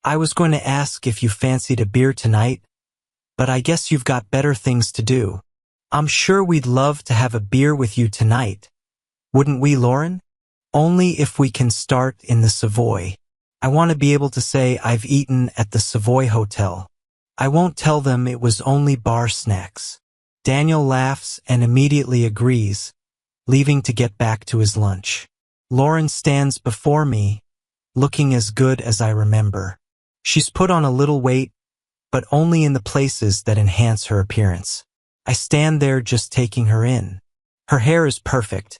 I was going to ask if you fancied a beer tonight, but I guess you've got better things to do. I'm sure we'd love to have a beer with you tonight. Wouldn't we, Lauren? Only if we can start in the Savoy. I want to be able to say I've eaten at the Savoy Hotel. I won't tell them it was only bar snacks. Daniel laughs and immediately agrees, leaving to get back to his lunch. Lauren stands before me, looking as good as I remember. She's put on a little weight, but only in the places that enhance her appearance. I stand there just taking her in. Her hair is perfect,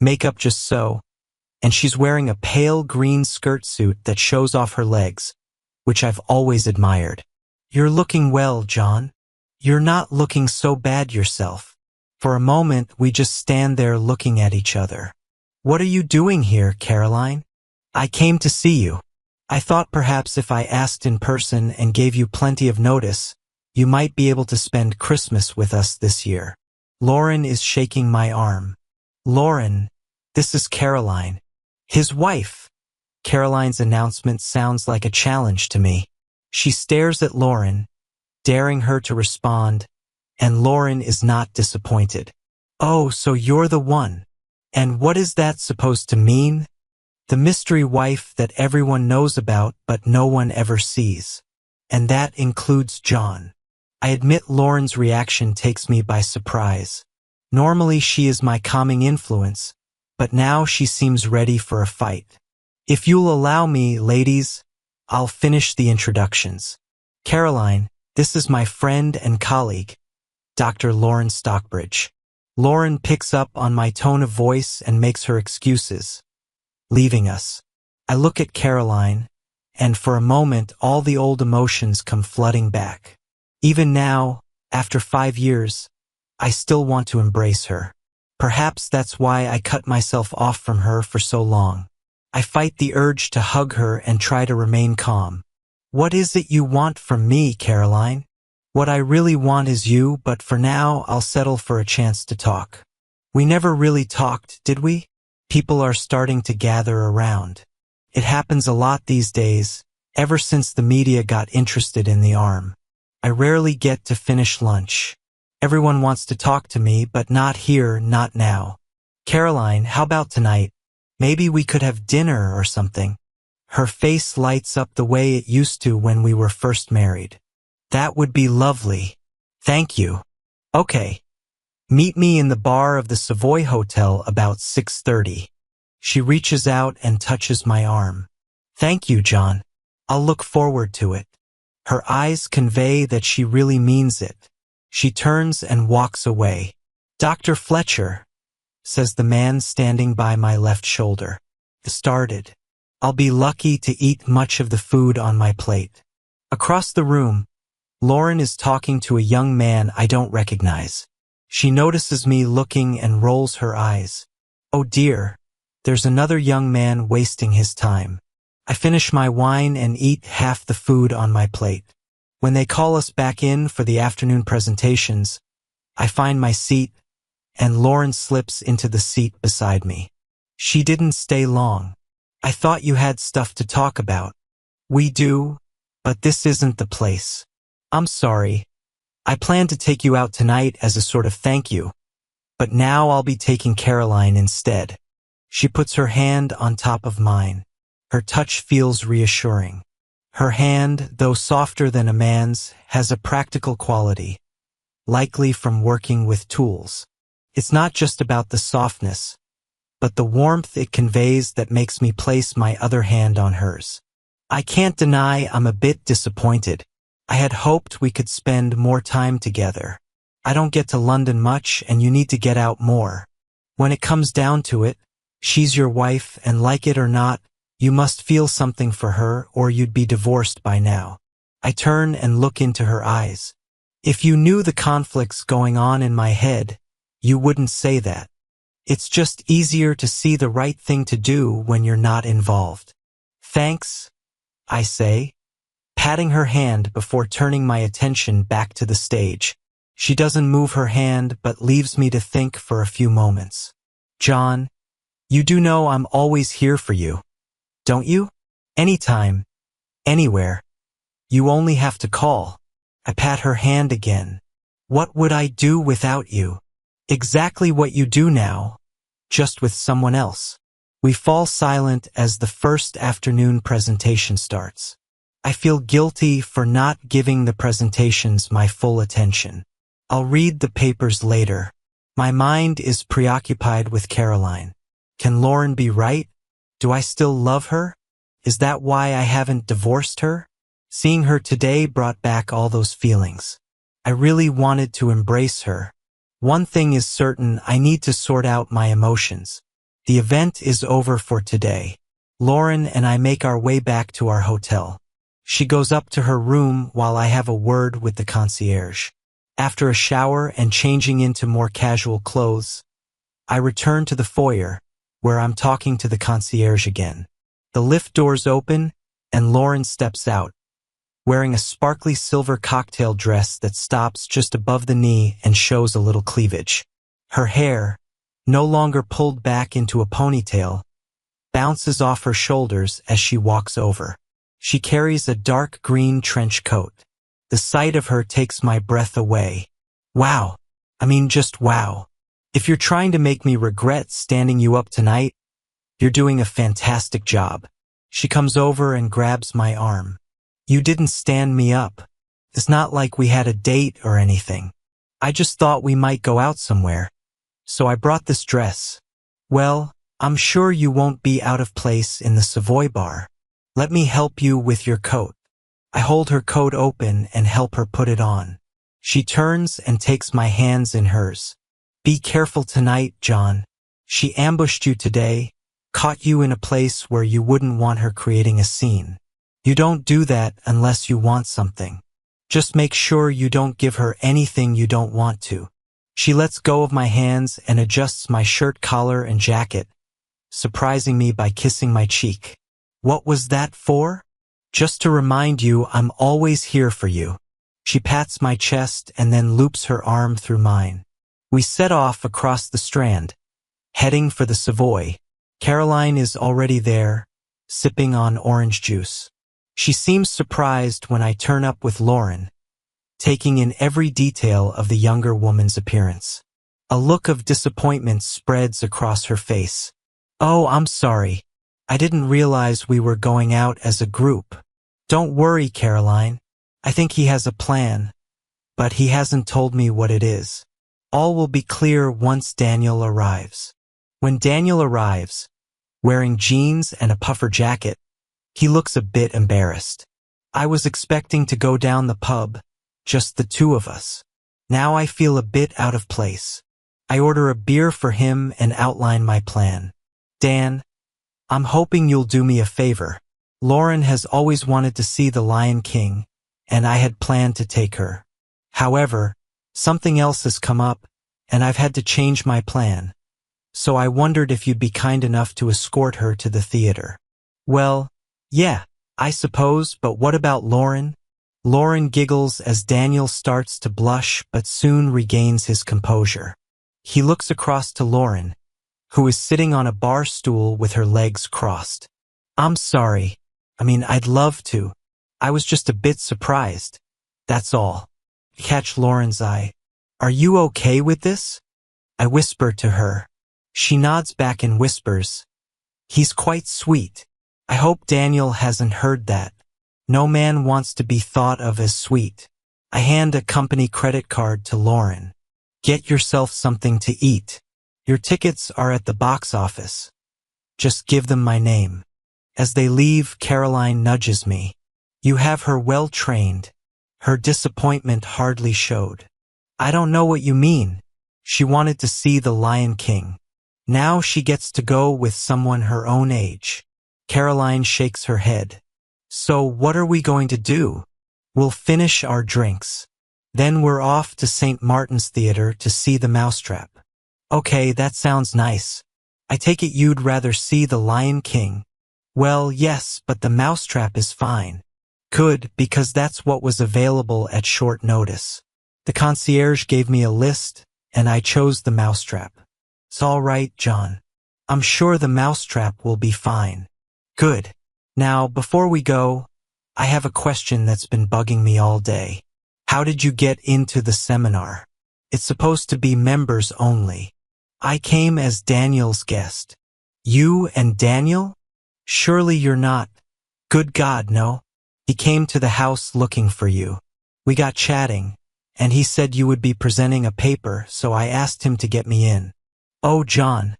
makeup just so, and she's wearing a pale green skirt suit that shows off her legs, which I've always admired. You're looking well, John. You're not looking so bad yourself. For a moment, we just stand there looking at each other. What are you doing here, Caroline? I came to see you. I thought perhaps if I asked in person and gave you plenty of notice, you might be able to spend Christmas with us this year. Lauren is shaking my arm. Lauren, this is Caroline. His wife. Caroline's announcement sounds like a challenge to me. She stares at Lauren, daring her to respond, and Lauren is not disappointed. Oh, so you're the one. And what is that supposed to mean? The mystery wife that everyone knows about but no one ever sees. And that includes John. I admit Lauren's reaction takes me by surprise. Normally she is my calming influence, but now she seems ready for a fight. If you'll allow me, ladies, I'll finish the introductions. Caroline, this is my friend and colleague, Dr. Lauren Stockbridge. Lauren picks up on my tone of voice and makes her excuses, leaving us. I look at Caroline, and for a moment all the old emotions come flooding back. Even now, after 5 years, I still want to embrace her. Perhaps that's why I cut myself off from her for so long. I fight the urge to hug her and try to remain calm. What is it you want from me, Caroline? What I really want is you, but for now I'll settle for a chance to talk. We never really talked, did we? People are starting to gather around. It happens a lot these days, ever since the media got interested in the arm. I rarely get to finish lunch. Everyone wants to talk to me, but not here, not now. Caroline, how about tonight? Maybe we could have dinner or something. Her face lights up the way it used to when we were first married. That would be lovely. Thank you. Okay. Meet me in the bar of the Savoy Hotel about 6:30. She reaches out and touches my arm. Thank you, John. I'll look forward to it. Her eyes convey that she really means it. She turns and walks away. Dr. Fletcher, says the man standing by my left shoulder. Started. I'll be lucky to eat much of the food on my plate. Across the room, Lauren is talking to a young man I don't recognize. She notices me looking and rolls her eyes. Oh dear, there's another young man wasting his time. I finish my wine and eat half the food on my plate. When they call us back in for the afternoon presentations, I find my seat, and Lauren slips into the seat beside me. She didn't stay long. I thought you had stuff to talk about. We do, but this isn't the place. I'm sorry. I planned to take you out tonight as a sort of thank you, but now I'll be taking Caroline instead. She puts her hand on top of mine. Her touch feels reassuring. Her hand, though softer than a man's, has a practical quality, likely from working with tools. It's not just about the softness, but the warmth it conveys that makes me place my other hand on hers. I can't deny I'm a bit disappointed. I had hoped we could spend more time together. I don't get to London much, and you need to get out more. When it comes down to it, she's your wife, and like it or not, you must feel something for her or you'd be divorced by now. I turn and look into her eyes. If you knew the conflicts going on in my head, you wouldn't say that. It's just easier to see the right thing to do when you're not involved. Thanks, I say, patting her hand before turning my attention back to the stage. She doesn't move her hand but leaves me to think for a few moments. John, you do know I'm always here for you, don't you? Anytime, anywhere. You only have to call. I pat her hand again. What would I do without you? Exactly what you do now, just with someone else. We fall silent as the first afternoon presentation starts. I feel guilty for not giving the presentations my full attention. I'll read the papers later. My mind is preoccupied with Caroline. Can Lauren be right? Do I still love her? Is that why I haven't divorced her? Seeing her today brought back all those feelings. I really wanted to embrace her. One thing is certain, I need to sort out my emotions. The event is over for today. Lauren and I make our way back to our hotel. She goes up to her room while I have a word with the concierge. After a shower and changing into more casual clothes, I return to the foyer, where I'm talking to the concierge again. The lift doors open, and Lauren steps out, wearing a sparkly silver cocktail dress that stops just above the knee and shows a little cleavage. Her hair, no longer pulled back into a ponytail, bounces off her shoulders as she walks over. She carries a dark green trench coat. The sight of her takes my breath away. Wow. I mean, just wow. If you're trying to make me regret standing you up tonight, you're doing a fantastic job. She comes over and grabs my arm. You didn't stand me up. It's not like we had a date or anything. I just thought we might go out somewhere. So I brought this dress. Well, I'm sure you won't be out of place in the Savoy bar. Let me help you with your coat. I hold her coat open and help her put it on. She turns and takes my hands in hers. Be careful tonight, John. She ambushed you today, caught you in a place where you wouldn't want her creating a scene. You don't do that unless you want something. Just make sure you don't give her anything you don't want to. She lets go of my hands and adjusts my shirt collar and jacket, surprising me by kissing my cheek. What was that for? Just to remind you I'm always here for you. She pats my chest and then loops her arm through mine. We set off across the Strand, heading for the Savoy. Caroline is already there, sipping on orange juice. She seems surprised when I turn up with Lauren, taking in every detail of the younger woman's appearance. A look of disappointment spreads across her face. Oh, I'm sorry. I didn't realize we were going out as a group. Don't worry, Caroline. I think he has a plan, but he hasn't told me what it is. All will be clear once Daniel arrives. When Daniel arrives, wearing jeans and a puffer jacket, he looks a bit embarrassed. I was expecting to go down the pub, just the two of us. Now I feel a bit out of place. I order a beer for him and outline my plan. Dan, I'm hoping you'll do me a favor. Lauren has always wanted to see The Lion King, and I had planned to take her. However, something else has come up, and I've had to change my plan. So I wondered if you'd be kind enough to escort her to the theater. Well, yeah, I suppose, but what about Lauren? Lauren giggles as Daniel starts to blush but soon regains his composure. He looks across to Lauren, who is sitting on a bar stool with her legs crossed. I'm sorry. I'd love to. I was just a bit surprised. That's all. I catch Lauren's eye. Are you okay with this? I whisper to her. She nods back and whispers. He's quite sweet. I hope Daniel hasn't heard that. No man wants to be thought of as sweet. I hand a company credit card to Lauren. Get yourself something to eat. Your tickets are at the box office. Just give them my name. As they leave, Caroline nudges me. You have her well trained. Her disappointment hardly showed. I don't know what you mean. She wanted to see The Lion King. Now she gets to go with someone her own age. Caroline shakes her head. So what are we going to do? We'll finish our drinks. Then we're off to St. Martin's Theater to see The Mousetrap. Okay, that sounds nice. I take it you'd rather see The Lion King. Well, yes, but The Mousetrap is fine. Good, because that's what was available at short notice. The concierge gave me a list, and I chose The Mousetrap. It's all right, John. I'm sure The Mousetrap will be fine. Good. Now, before we go, I have a question that's been bugging me all day. How did you get into the seminar? It's supposed to be members only. I came as Daniel's guest. You and Daniel? Surely you're not. Good God, no. He came to the house looking for you. We got chatting, and he said you would be presenting a paper, so I asked him to get me in. Oh, John,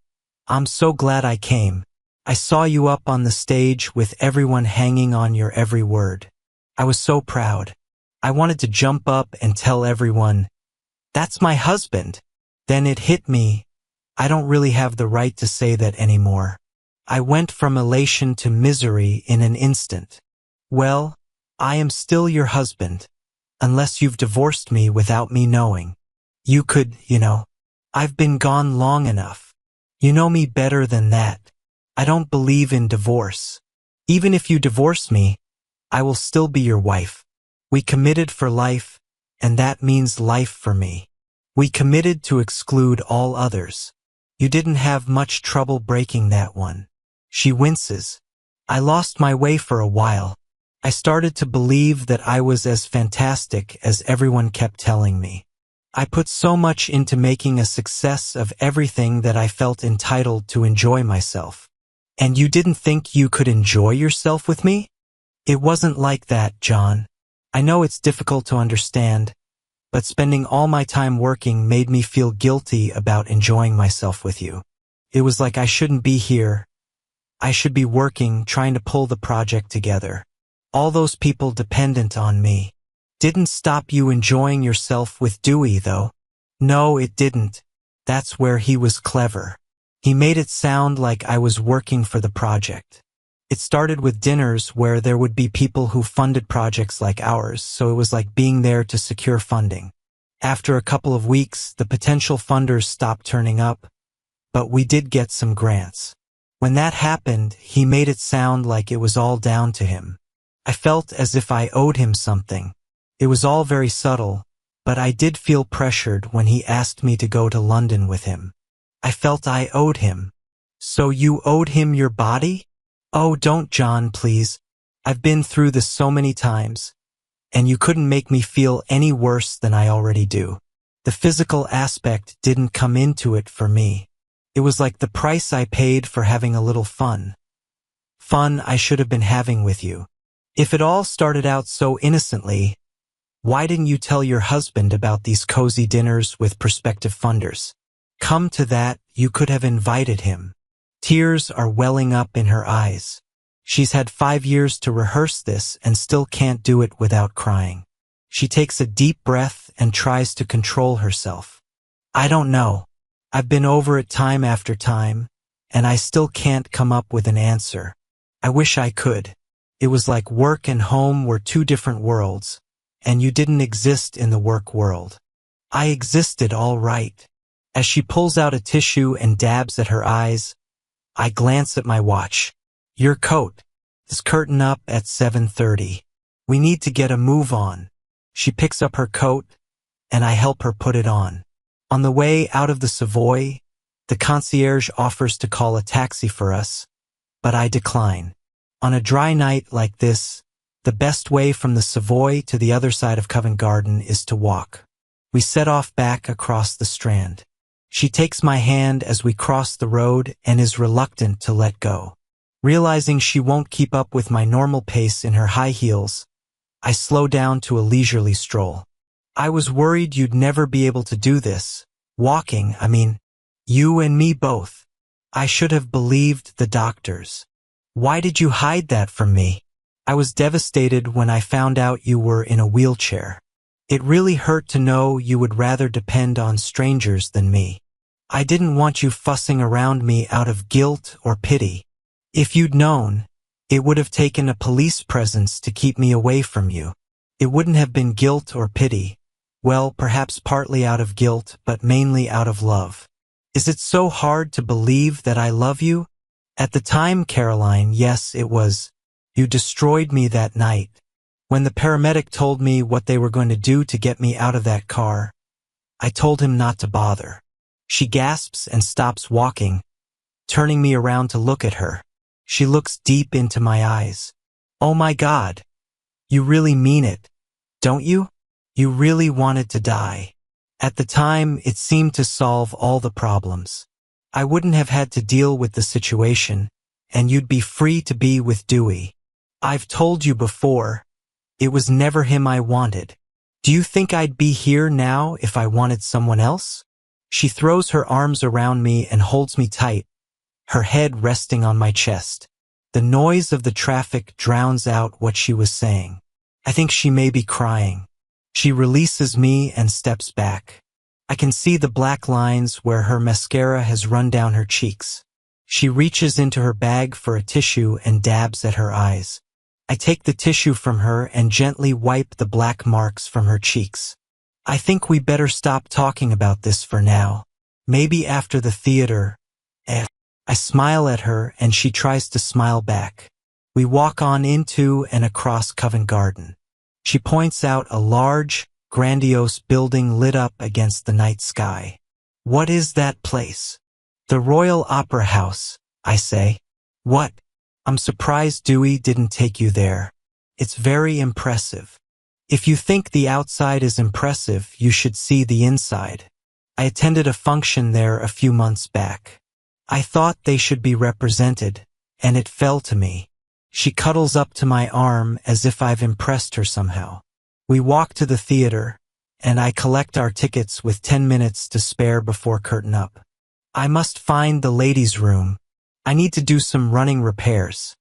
I'm so glad I came. I saw you up on the stage with everyone hanging on your every word. I was so proud. I wanted to jump up and tell everyone, that's my husband. Then it hit me. I don't really have the right to say that anymore. I went from elation to misery in an instant. Well, I am still your husband, unless you've divorced me without me knowing. You could, I've been gone long enough. You know me better than that. I don't believe in divorce. Even if you divorce me, I will still be your wife. We committed for life, and that means life for me. We committed to exclude all others. You didn't have much trouble breaking that one. She winces. I lost my way for a while. I started to believe that I was as fantastic as everyone kept telling me. I put so much into making a success of everything that I felt entitled to enjoy myself. And you didn't think you could enjoy yourself with me? It wasn't like that, John. I know it's difficult to understand, but spending all my time working made me feel guilty about enjoying myself with you. It was like I shouldn't be here. I should be working, trying to pull the project together. All those people dependent on me. Didn't stop you enjoying yourself with Dewey, though. No, it didn't. That's where he was clever. He made it sound like I was working for the project. It started with dinners where there would be people who funded projects like ours, so it was like being there to secure funding. After a couple of weeks, the potential funders stopped turning up, but we did get some grants. When that happened, he made it sound like it was all down to him. I felt as if I owed him something. It was all very subtle, but I did feel pressured when he asked me to go to London with him. I felt I owed him. So you owed him your body? Oh, don't, John, please. I've been through this so many times, and you couldn't make me feel any worse than I already do. The physical aspect didn't come into it for me. It was like the price I paid for having a little fun. Fun I should have been having with you. If it all started out so innocently, why didn't you tell your husband about these cozy dinners with prospective funders? Come to that, you could have invited him. Tears are welling up in her eyes. She's had 5 years to rehearse this and still can't do it without crying. She takes a deep breath and tries to control herself. I don't know. I've been over it time after time, and I still can't come up with an answer. I wish I could. It was like work and home were two different worlds, and you didn't exist in the work world. I existed all right. As she pulls out a tissue and dabs at her eyes, I glance at my watch. Your coat is curtain up at 7:30. We need to get a move on. She picks up her coat, and I help her put it on. On the way out of the Savoy, the concierge offers to call a taxi for us, but I decline. On a dry night like this, the best way from the Savoy to the other side of Covent Garden is to walk. We set off back across the Strand. She takes my hand as we cross the road and is reluctant to let go. Realizing she won't keep up with my normal pace in her high heels, I slow down to a leisurely stroll. I was worried you'd never be able to do this. Walking, I mean, you and me both. I should have believed the doctors. Why did you hide that from me? I was devastated when I found out you were in a wheelchair. It really hurt to know you would rather depend on strangers than me. I didn't want you fussing around me out of guilt or pity. If you'd known, it would have taken a police presence to keep me away from you. It wouldn't have been guilt or pity. Well, perhaps partly out of guilt, but mainly out of love. Is it so hard to believe that I love you? At the time, Caroline, yes, it was. You destroyed me that night. When the paramedic told me what they were going to do to get me out of that car, I told him not to bother. She gasps and stops walking, turning me around to look at her. She looks deep into my eyes. Oh my God. You really mean it, don't you? You really wanted to die. At the time, it seemed to solve all the problems. I wouldn't have had to deal with the situation, and you'd be free to be with Dewey. I've told you before, it was never him I wanted. Do you think I'd be here now if I wanted someone else? She throws her arms around me and holds me tight, her head resting on my chest. The noise of the traffic drowns out what she was saying. I think she may be crying. She releases me and steps back. I can see the black lines where her mascara has run down her cheeks. She reaches into her bag for a tissue and dabs at her eyes. I take the tissue from her and gently wipe the black marks from her cheeks. I think we better stop talking about this for now. Maybe after the theater. I smile at her and she tries to smile back. We walk on into and across Covent Garden. She points out a large, grandiose building lit up against the night sky. What is that place? The Royal Opera House, I say. What? I'm surprised Dewey didn't take you there. It's very impressive. If you think the outside is impressive, you should see the inside. I attended a function there a few months back. I thought they should be represented, and it fell to me. She cuddles up to my arm as if I've impressed her somehow. We walk to the theater, and I collect our tickets with 10 minutes to spare before curtain up. I must find the ladies' room. I need to do some running repairs,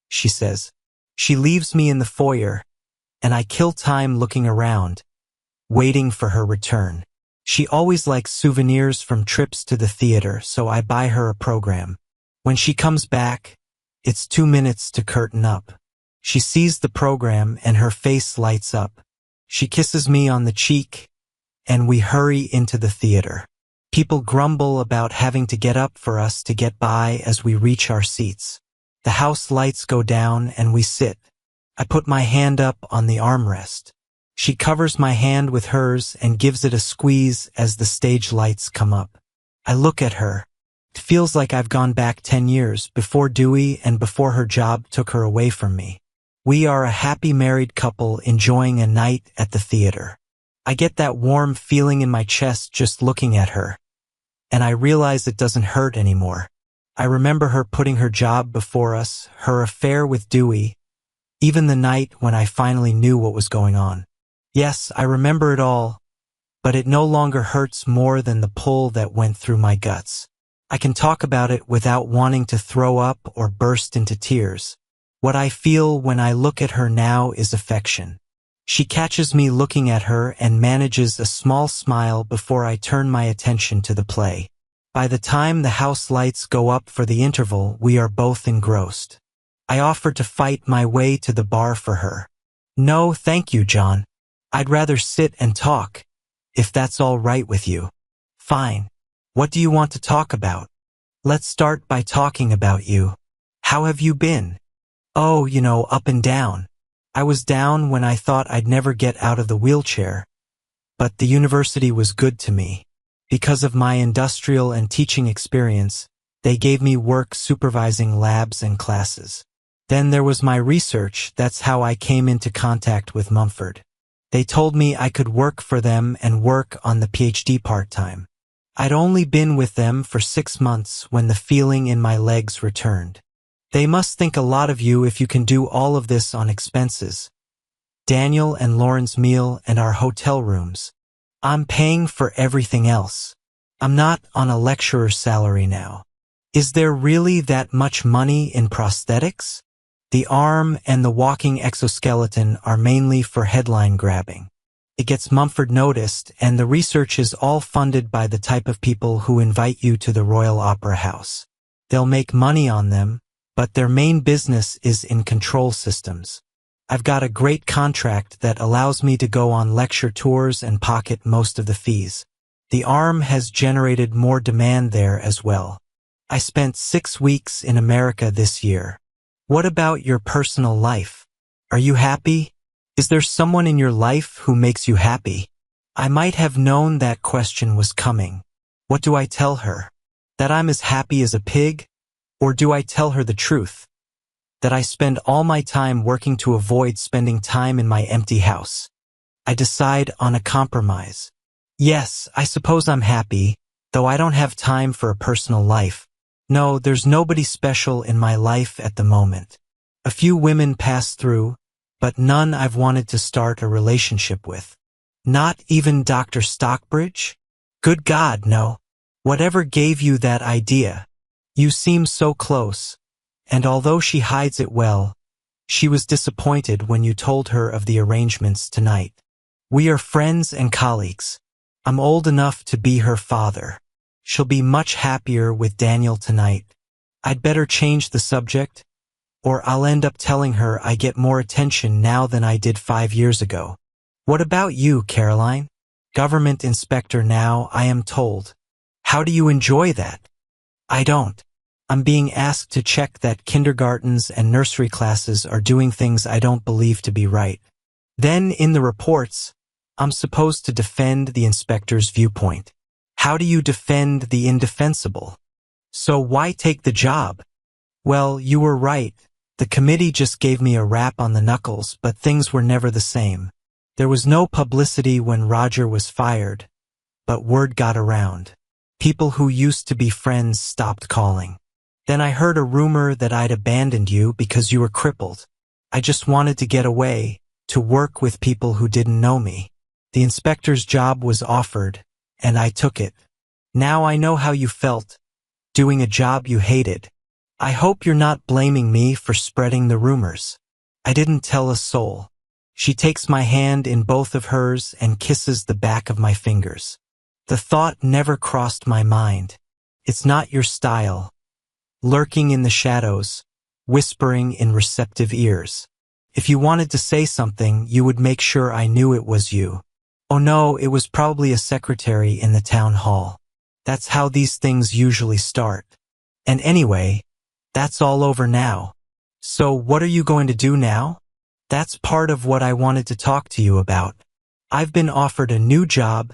she says. She leaves me in the foyer, and I kill time looking around, waiting for her return. She always likes souvenirs from trips to the theater, so I buy her a program. When she comes back, it's 2 minutes to curtain up. She sees the program and her face lights up. She kisses me on the cheek, and we hurry into the theater. People grumble about having to get up for us to get by as we reach our seats. The house lights go down and we sit. I put my hand up on the armrest. She covers my hand with hers and gives it a squeeze as the stage lights come up. I look at her. It feels like I've gone back 10 years, before Dewey and before her job took her away from me. We are a happy married couple enjoying a night at the theater. I get that warm feeling in my chest just looking at her, and I realize it doesn't hurt anymore. I remember her putting her job before us, her affair with Dewey, even the night when I finally knew what was going on. Yes, I remember it all, but it no longer hurts more than the pull that went through my guts. I can talk about it without wanting to throw up or burst into tears. What I feel when I look at her now is affection. She catches me looking at her and manages a small smile before I turn my attention to the play. By the time the house lights go up for the interval, we are both engrossed. I offer to fight my way to the bar for her. No, thank you, John. I'd rather sit and talk, if that's all right with you. Fine. What do you want to talk about? Let's start by talking about you. How have you been? Oh, up and down. I was down when I thought I'd never get out of the wheelchair, but the university was good to me. Because of my industrial and teaching experience, they gave me work supervising labs and classes. Then there was my research. That's how I came into contact with Mumford. They told me I could work for them and work on the PhD part-time. I'd only been with them for 6 months when the feeling in my legs returned. They must think a lot of you if you can do all of this on expenses. Daniel and Lauren's meal and our hotel rooms. I'm paying for everything else. I'm not on a lecturer's salary now. Is there really that much money in prosthetics? The arm and the walking exoskeleton are mainly for headline grabbing. It gets Mumford noticed, and the research is all funded by the type of people who invite you to the Royal Opera House. They'll make money on them, but their main business is in control systems. I've got a great contract that allows me to go on lecture tours and pocket most of the fees. The arm has generated more demand there as well. I spent 6 weeks in America this year. What about your personal life? Are you happy? Is there someone in your life who makes you happy? I might have known that question was coming. What do I tell her? That I'm as happy as a pig? Or do I tell her the truth? That I spend all my time working to avoid spending time in my empty house? I decide on a compromise. Yes, I suppose I'm happy, though I don't have time for a personal life. No, there's nobody special in my life at the moment. A few women pass through, but none I've wanted to start a relationship with. Not even Dr. Stockbridge? Good God, no. Whatever gave you that idea? You seem so close, and although she hides it well, she was disappointed when you told her of the arrangements tonight. We are friends and colleagues. I'm old enough to be her father. She'll be much happier with Daniel tonight. I'd better change the subject, or I'll end up telling her I get more attention now than I did 5 years ago. What about you, Caroline? Government inspector now, I am told. How do you enjoy that? I don't. I'm being asked to check that kindergartens and nursery classes are doing things I don't believe to be right. Then, in the reports, I'm supposed to defend the inspector's viewpoint. How do you defend the indefensible? So why take the job? Well, you were right. The committee just gave me a rap on the knuckles, but things were never the same. There was no publicity when Roger was fired, but word got around. People who used to be friends stopped calling. Then I heard a rumor that I'd abandoned you because you were crippled. I just wanted to get away, to work with people who didn't know me. The inspector's job was offered, and I took it. Now I know how you felt, doing a job you hated. I hope you're not blaming me for spreading the rumors. I didn't tell a soul. She takes my hand in both of hers and kisses the back of my fingers. The thought never crossed my mind. It's not your style. Lurking in the shadows, whispering in receptive ears. If you wanted to say something, you would make sure I knew it was you. Oh no, it was probably a secretary in the town hall. That's how these things usually start. And anyway, that's all over now. So what are you going to do now? That's part of what I wanted to talk to you about. I've been offered a new job,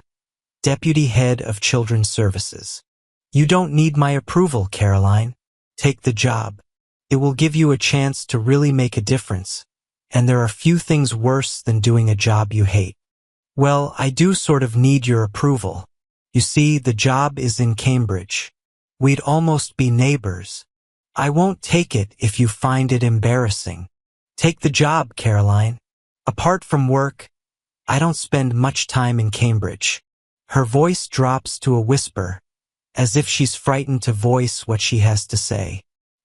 Deputy Head of Children's Services. You don't need my approval, Caroline. Take the job. It will give you a chance to really make a difference, and there are few things worse than doing a job you hate. Well, I do sort of need your approval. You see, the job is in Cambridge. We'd almost be neighbors. I won't take it if you find it embarrassing. Take the job, Caroline. Apart from work, I don't spend much time in Cambridge. Her voice drops to a whisper, as if she's frightened to voice what she has to say.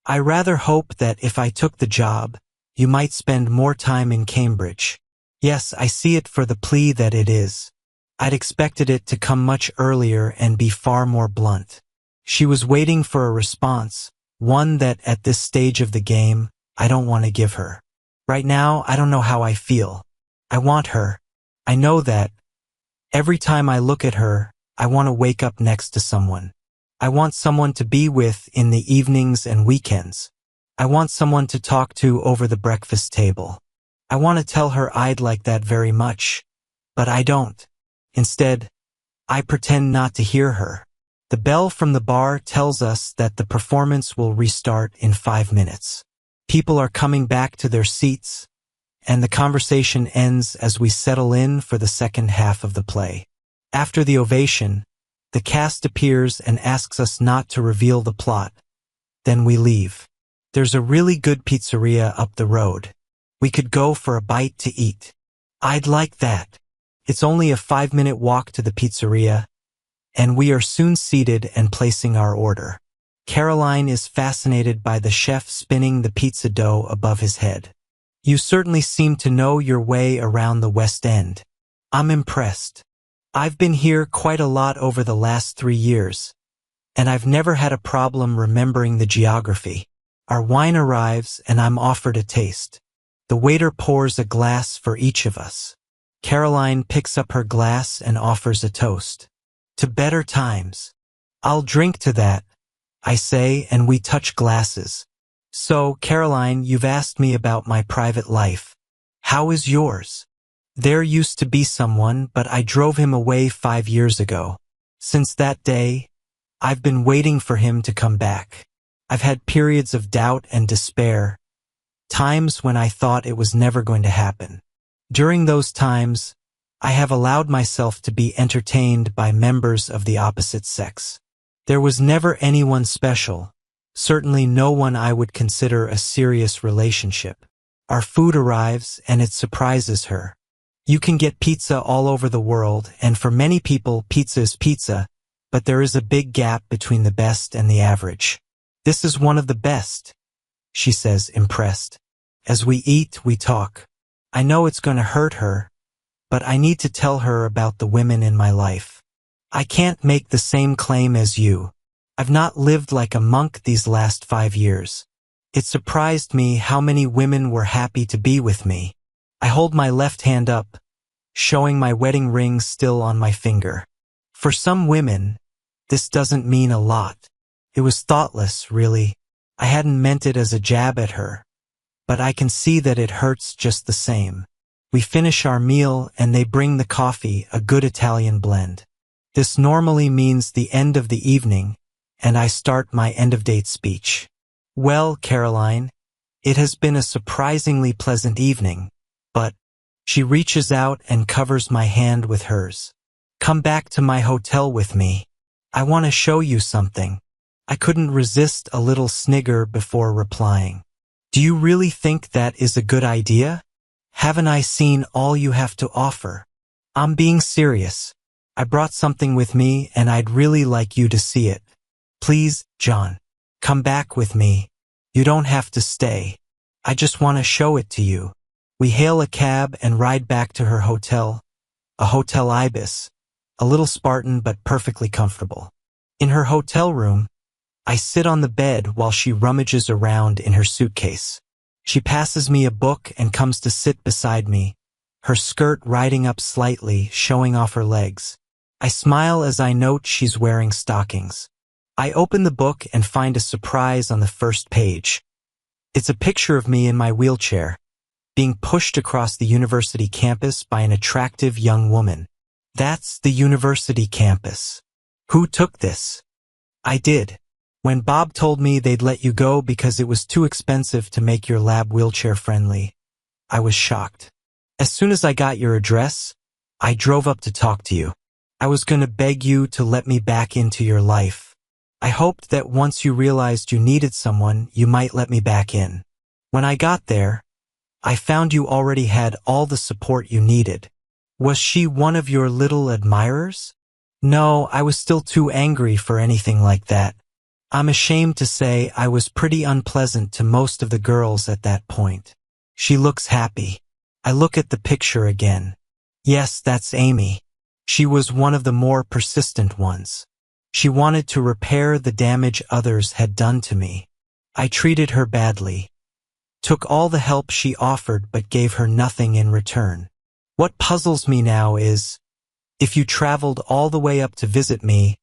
I rather hope that if I took the job, you might spend more time in Cambridge. Yes, I see it for the plea that it is. I'd expected it to come much earlier and be far more blunt. She was waiting for a response, one that at this stage of the game, I don't want to give her. Right now, I don't know how I feel. I want her. I know that. Every time I look at her, I want to wake up next to someone. I want someone to be with in the evenings and weekends. I want someone to talk to over the breakfast table. I want to tell her I'd like that very much, but I don't. Instead, I pretend not to hear her. The bell from the bar tells us that the performance will restart in 5 minutes. People are coming back to their seats, and the conversation ends as we settle in for the second half of the play. After the ovation, the cast appears and asks us not to reveal the plot. Then we leave. There's a really good pizzeria up the road. We could go for a bite to eat. I'd like that. It's only a 5-minute walk to the pizzeria, and we are soon seated and placing our order. Caroline is fascinated by the chef spinning the pizza dough above his head. You certainly seem to know your way around the West End. I'm impressed. I've been here quite a lot over the last 3 years, and I've never had a problem remembering the geography. Our wine arrives and I'm offered a taste. The waiter pours a glass for each of us. Caroline picks up her glass and offers a toast. To better times. I'll drink to that, I say, and we touch glasses. So, Caroline, you've asked me about my private life. How is yours? There used to be someone, but I drove him away 5 years ago. Since that day, I've been waiting for him to come back. I've had periods of doubt and despair, times when I thought it was never going to happen. During those times, I have allowed myself to be entertained by members of the opposite sex. There was never anyone special, certainly no one I would consider a serious relationship. Our food arrives and it surprises her. You can get pizza all over the world, and for many people, pizza is pizza, but there is a big gap between the best and the average. This is one of the best, she says, impressed. As we eat, we talk. I know it's going to hurt her, but I need to tell her about the women in my life. I can't make the same claim as you. I've not lived like a monk these last 5 years. It surprised me how many women were happy to be with me. I hold my left hand up, showing my wedding ring still on my finger. For some women, this doesn't mean a lot. It was thoughtless, really. I hadn't meant it as a jab at her, but I can see that it hurts just the same. We finish our meal and they bring the coffee, a good Italian blend. This normally means the end of the evening, and I start my end-of-date speech. Well, Caroline, it has been a surprisingly pleasant evening, but she reaches out and covers my hand with hers. Come back to my hotel with me. I want to show you something. I couldn't resist a little snigger before replying. Do you really think that is a good idea? Haven't I seen all you have to offer? I'm being serious. I brought something with me and I'd really like you to see it. Please, John, come back with me. You don't have to stay. I just want to show it to you. We hail a cab and ride back to her hotel, a Hotel Ibis, a little Spartan but perfectly comfortable. In her hotel room, I sit on the bed while she rummages around in her suitcase. She passes me a book and comes to sit beside me, her skirt riding up slightly, showing off her legs. I smile as I note she's wearing stockings. I open the book and find a surprise on the first page. It's a picture of me in my wheelchair, being pushed across the university campus by an attractive young woman. That's the university campus. Who took this? I did. When Bob told me they'd let you go because it was too expensive to make your lab wheelchair friendly, I was shocked. As soon as I got your address, I drove up to talk to you. I was going to beg you to let me back into your life. I hoped that once you realized you needed someone, you might let me back in. When I got there, I found you already had all the support you needed. Was she one of your little admirers? No, I was still too angry for anything like that. I'm ashamed to say I was pretty unpleasant to most of the girls at that point. She looks happy. I look at the picture again. Yes, that's Amy. She was one of the more persistent ones. She wanted to repair the damage others had done to me. I treated her badly, took all the help she offered but gave her nothing in return. What puzzles me now is, if you traveled all the way up to visit me,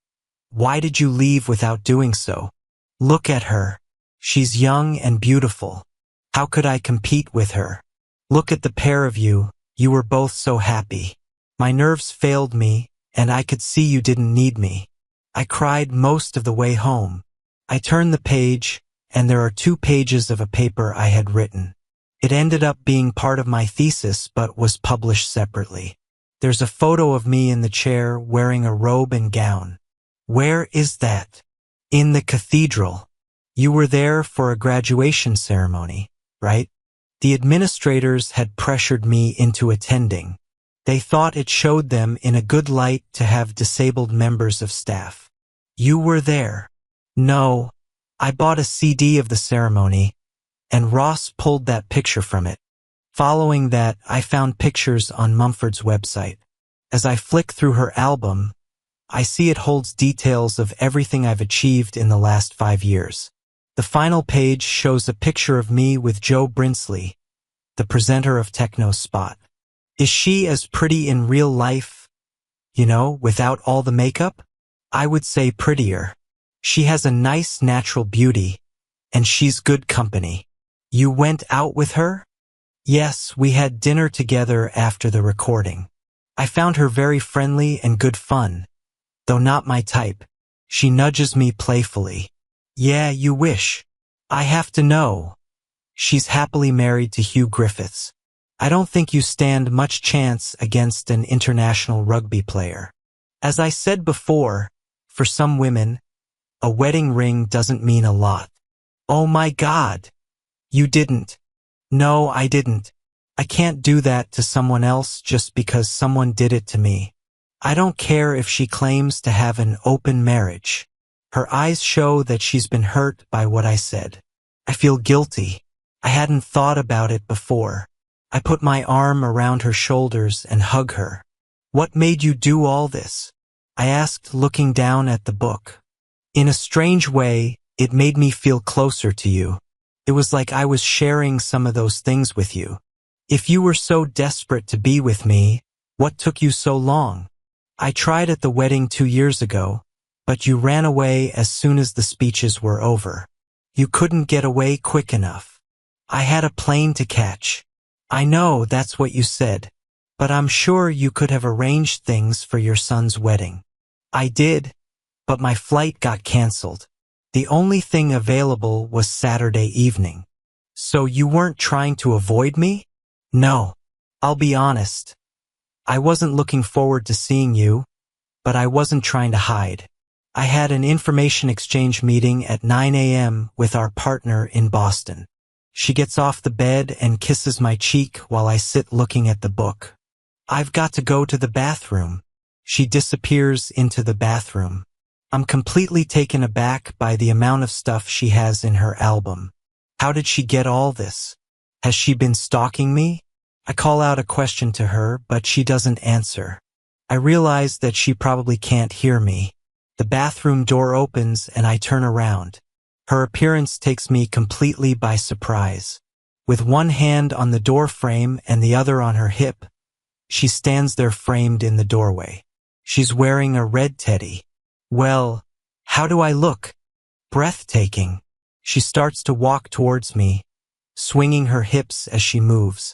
why did you leave without doing so? Look at her. She's young and beautiful. How could I compete with her? Look at the pair of you. You were both so happy. My nerves failed me, and I could see you didn't need me. I cried most of the way home. I turned the page, and there are 2 pages of a paper I had written. It ended up being part of my thesis but was published separately. There's a photo of me in the chair wearing a robe and gown. Where is that? In the cathedral. You were there for a graduation ceremony, right? The administrators had pressured me into attending. They thought it showed them in a good light to have disabled members of staff. You were there. No, I bought a CD of the ceremony, and Ross pulled that picture from it. Following that, I found pictures on Mumford's website. As I flick through her album, I see it holds details of everything I've achieved in the last 5 years. The final page shows a picture of me with Joe Brinsley, the presenter of Techno Spot. Is she as pretty in real life, without all the makeup? I would say prettier. She has a nice natural beauty, and she's good company. You went out with her? Yes, we had dinner together after the recording. I found her very friendly and good fun, though not my type. She nudges me playfully. Yeah, you wish. I have to know. She's happily married to Hugh Griffiths. I don't think you stand much chance against an international rugby player. As I said before, for some women, a wedding ring doesn't mean a lot. Oh my God! You didn't. No, I didn't. I can't do that to someone else just because someone did it to me. I don't care if she claims to have an open marriage. Her eyes show that she's been hurt by what I said. I feel guilty. I hadn't thought about it before. I put my arm around her shoulders and hug her. What made you do all this? I asked, looking down at the book. In a strange way, it made me feel closer to you. It was like I was sharing some of those things with you. If you were so desperate to be with me, what took you so long? I tried at the wedding 2 years ago, but you ran away as soon as the speeches were over. You couldn't get away quick enough. I had a plane to catch. I know that's what you said, but I'm sure you could have arranged things for your son's wedding. I did, but my flight got canceled. The only thing available was Saturday evening. So you weren't trying to avoid me? No. I'll be honest. I wasn't looking forward to seeing you, but I wasn't trying to hide. I had an information exchange meeting at 9 a.m. with our partner in Boston. She gets off the bed and kisses my cheek while I sit looking at the book. I've got to go to the bathroom. She disappears into the bathroom. I'm completely taken aback by the amount of stuff she has in her album. How did she get all this? Has she been stalking me? I call out a question to her, but she doesn't answer. I realize that she probably can't hear me. The bathroom door opens and I turn around. Her appearance takes me completely by surprise. With one hand on the door frame and the other on her hip, she stands there framed in the doorway. She's wearing a red teddy. Well, how do I look? Breathtaking. She starts to walk towards me, swinging her hips as she moves.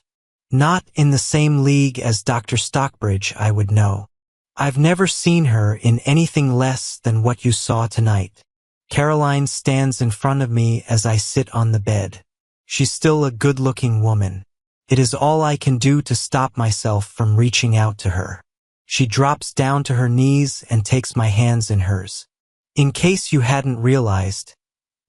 Not in the same league as Dr. Stockbridge, I would know. I've never seen her in anything less than what you saw tonight. Caroline stands in front of me as I sit on the bed. She's still a good-looking woman. It is all I can do to stop myself from reaching out to her. She drops down to her knees and takes my hands in hers. In case you hadn't realized,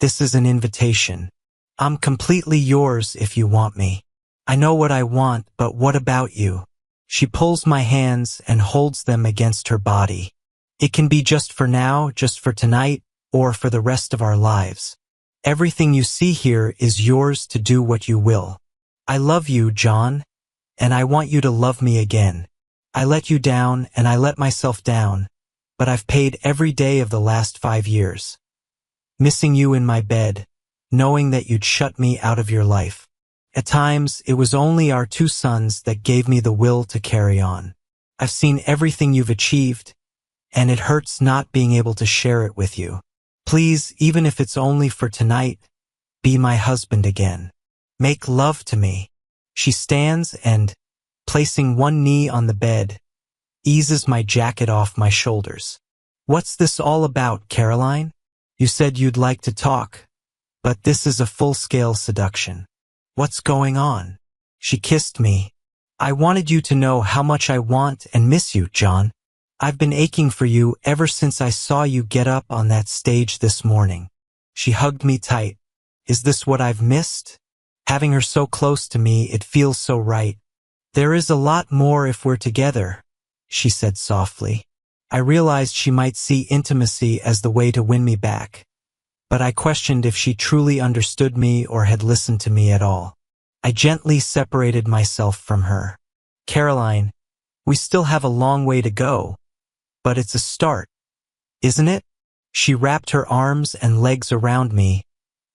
this is an invitation. I'm completely yours if you want me. I know what I want, but what about you? She pulls my hands and holds them against her body. It can be just for now, just for tonight, or for the rest of our lives. Everything you see here is yours to do what you will. I love you, John, and I want you to love me again. I let you down and I let myself down, but I've paid every day of the last 5 years. Missing you in my bed, knowing that you'd shut me out of your life. At times, it was only our 2 sons that gave me the will to carry on. I've seen everything you've achieved, and it hurts not being able to share it with you. Please, even if it's only for tonight, be my husband again. Make love to me. She stands and, placing one knee on the bed, eases my jacket off my shoulders. What's this all about, Caroline? You said you'd like to talk, but this is a full-scale seduction. What's going on? She kissed me. I wanted you to know how much I want and miss you, John. I've been aching for you ever since I saw you get up on that stage this morning. She hugged me tight. Is this what I've missed? Having her so close to me, it feels so right. There is a lot more if we're together, she said softly. I realized she might see intimacy as the way to win me back, but I questioned if she truly understood me or had listened to me at all. I gently separated myself from her. Caroline, we still have a long way to go, but it's a start, isn't it? She wrapped her arms and legs around me,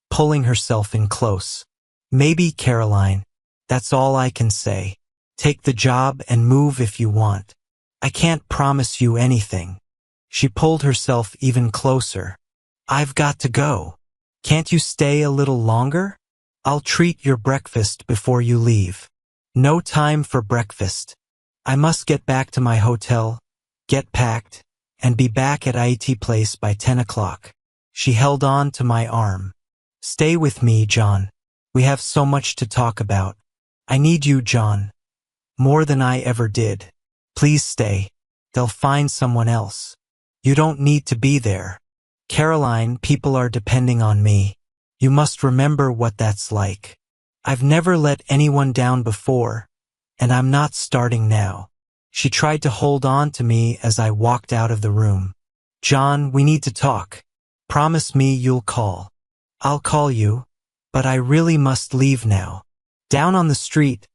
pulling herself in close. Maybe, Caroline, that's all I can say. Take the job and move if you want. I can't promise you anything. She pulled herself even closer. I've got to go. Can't you stay a little longer? I'll treat your breakfast before you leave. No time for breakfast. I must get back to my hotel, get packed, and be back at AITA Place by 10 o'clock. She held on to my arm. Stay with me, John. We have so much to talk about. I need you, John. More than I ever did. Please stay. They'll find someone else. You don't need to be there. Caroline, people are depending on me. You must remember what that's like. I've never let anyone down before, and I'm not starting now. She tried to hold on to me as I walked out of the room. John, we need to talk. Promise me you'll call. I'll call you, but I really must leave now. Down on the street,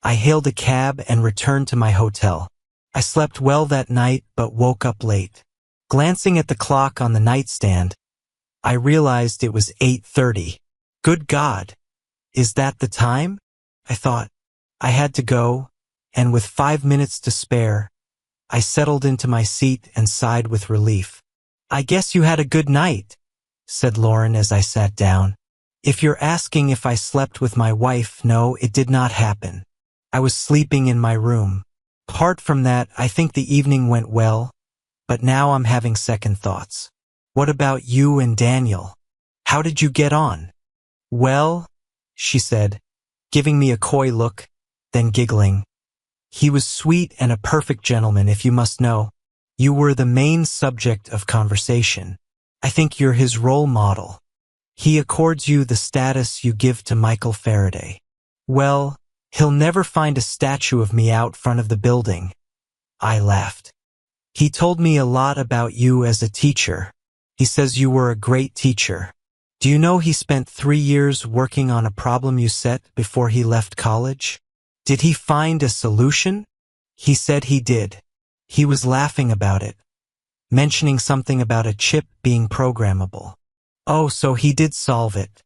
I hailed a cab and returned to my hotel. I slept well that night but woke up late. Glancing at the clock on the nightstand, I realized it was 8:30. Good God, is that the time? I thought. I had to go, and with 5 minutes to spare, I settled into my seat and sighed with relief. I guess you had a good night, said Lauren as I sat down. If you're asking if I slept with my wife, no, it did not happen. I was sleeping in my room. Apart from that, I think the evening went well, but now I'm having second thoughts. What about you and Daniel? How did you get on? Well, she said, giving me a coy look, then giggling. He was sweet and a perfect gentleman, if you must know. You were the main subject of conversation. I think you're his role model. He accords you the status you give to Michael Faraday. Well, he'll never find a statue of me out front of the building. I laughed. He told me a lot about you as a teacher. He says you were a great teacher. Do you know he spent 3 years working on a problem you set before he left college? Did he find a solution? He said he did. He was laughing about it, mentioning something about a chip being programmable. Oh, so he did solve it.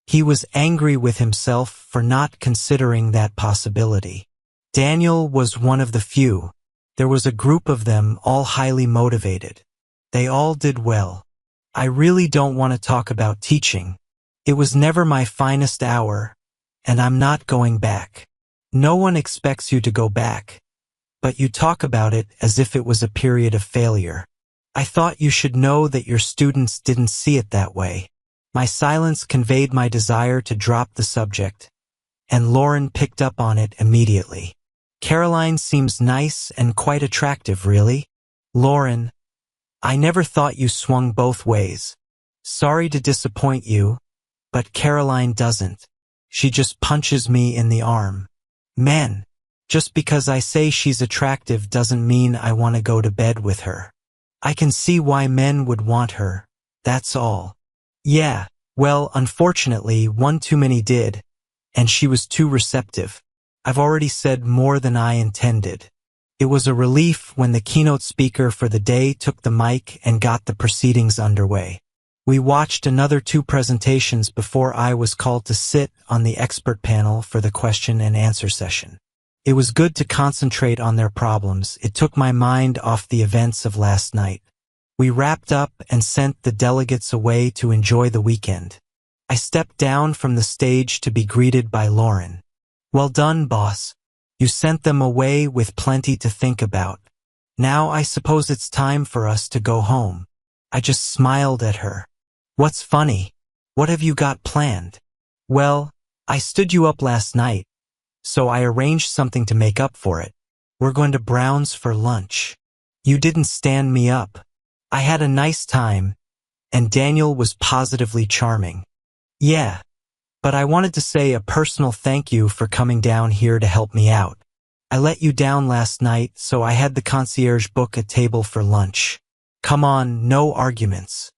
He was angry with himself for not considering that possibility. Daniel was one of the few. There was a group of them, all highly motivated. They all did well. I really don't want to talk about teaching. It was never my finest hour, and I'm not going back. No one expects you to go back, but you talk about it as if it was a period of failure. I thought you should know that your students didn't see it that way. My silence conveyed my desire to drop the subject, and Lauren picked up on it immediately. Caroline seems nice and quite attractive, really. Lauren, I never thought you swung both ways. Sorry to disappoint you, but Caroline doesn't. She just punches me in the arm. Men, just because I say she's attractive doesn't mean I want to go to bed with her. I can see why men would want her, that's all. Yeah, well, unfortunately, one too many did, and she was too receptive. I've already said more than I intended. It was a relief when the keynote speaker for the day took the mic and got the proceedings underway. We watched another 2 presentations before I was called to sit on the expert panel for the question and answer session. It was good to concentrate on their problems. It took my mind off the events of last night. We wrapped up and sent the delegates away to enjoy the weekend. I stepped down from the stage to be greeted by Lauren. Well done, boss. You sent them away with plenty to think about. Now I suppose it's time for us to go home. I just smiled at her. What's funny? What have you got planned? Well, I stood you up last night, so I arranged something to make up for it. We're going to Brown's for lunch. You didn't stand me up. I had a nice time, and Daniel was positively charming. Yeah. But I wanted to say a personal thank you for coming down here to help me out. I let you down last night, so I had the concierge book a table for lunch. Come on, no arguments.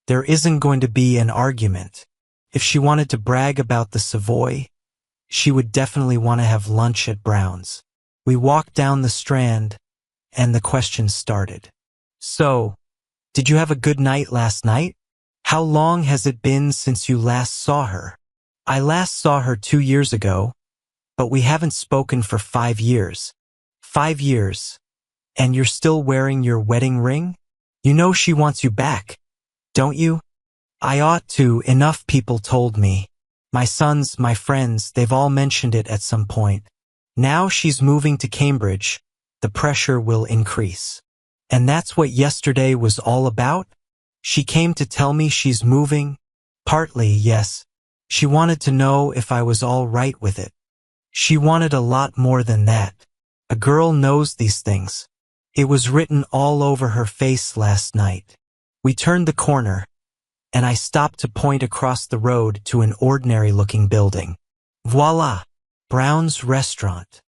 There isn't going to be an argument. If she wanted to brag about the Savoy, she would definitely want to have lunch at Brown's. We walked down the Strand, and the questions started. So, did you have a good night last night? How long has it been since you last saw her? I last saw her 2 years ago, but we haven't spoken for 5 years. 5 years. And you're still wearing your wedding ring? You know she wants you back, don't you? I ought to. Enough people told me. My sons, my friends, they've all mentioned it at some point. Now she's moving to Cambridge. The pressure will increase. And that's what yesterday was all about? She came to tell me she's moving? Partly, yes. She wanted to know if I was all right with it. She wanted a lot more than that. A girl knows these things. It was written all over her face last night. We turned the corner, and I stopped to point across the road to an ordinary-looking building. Voila! Brown's Restaurant.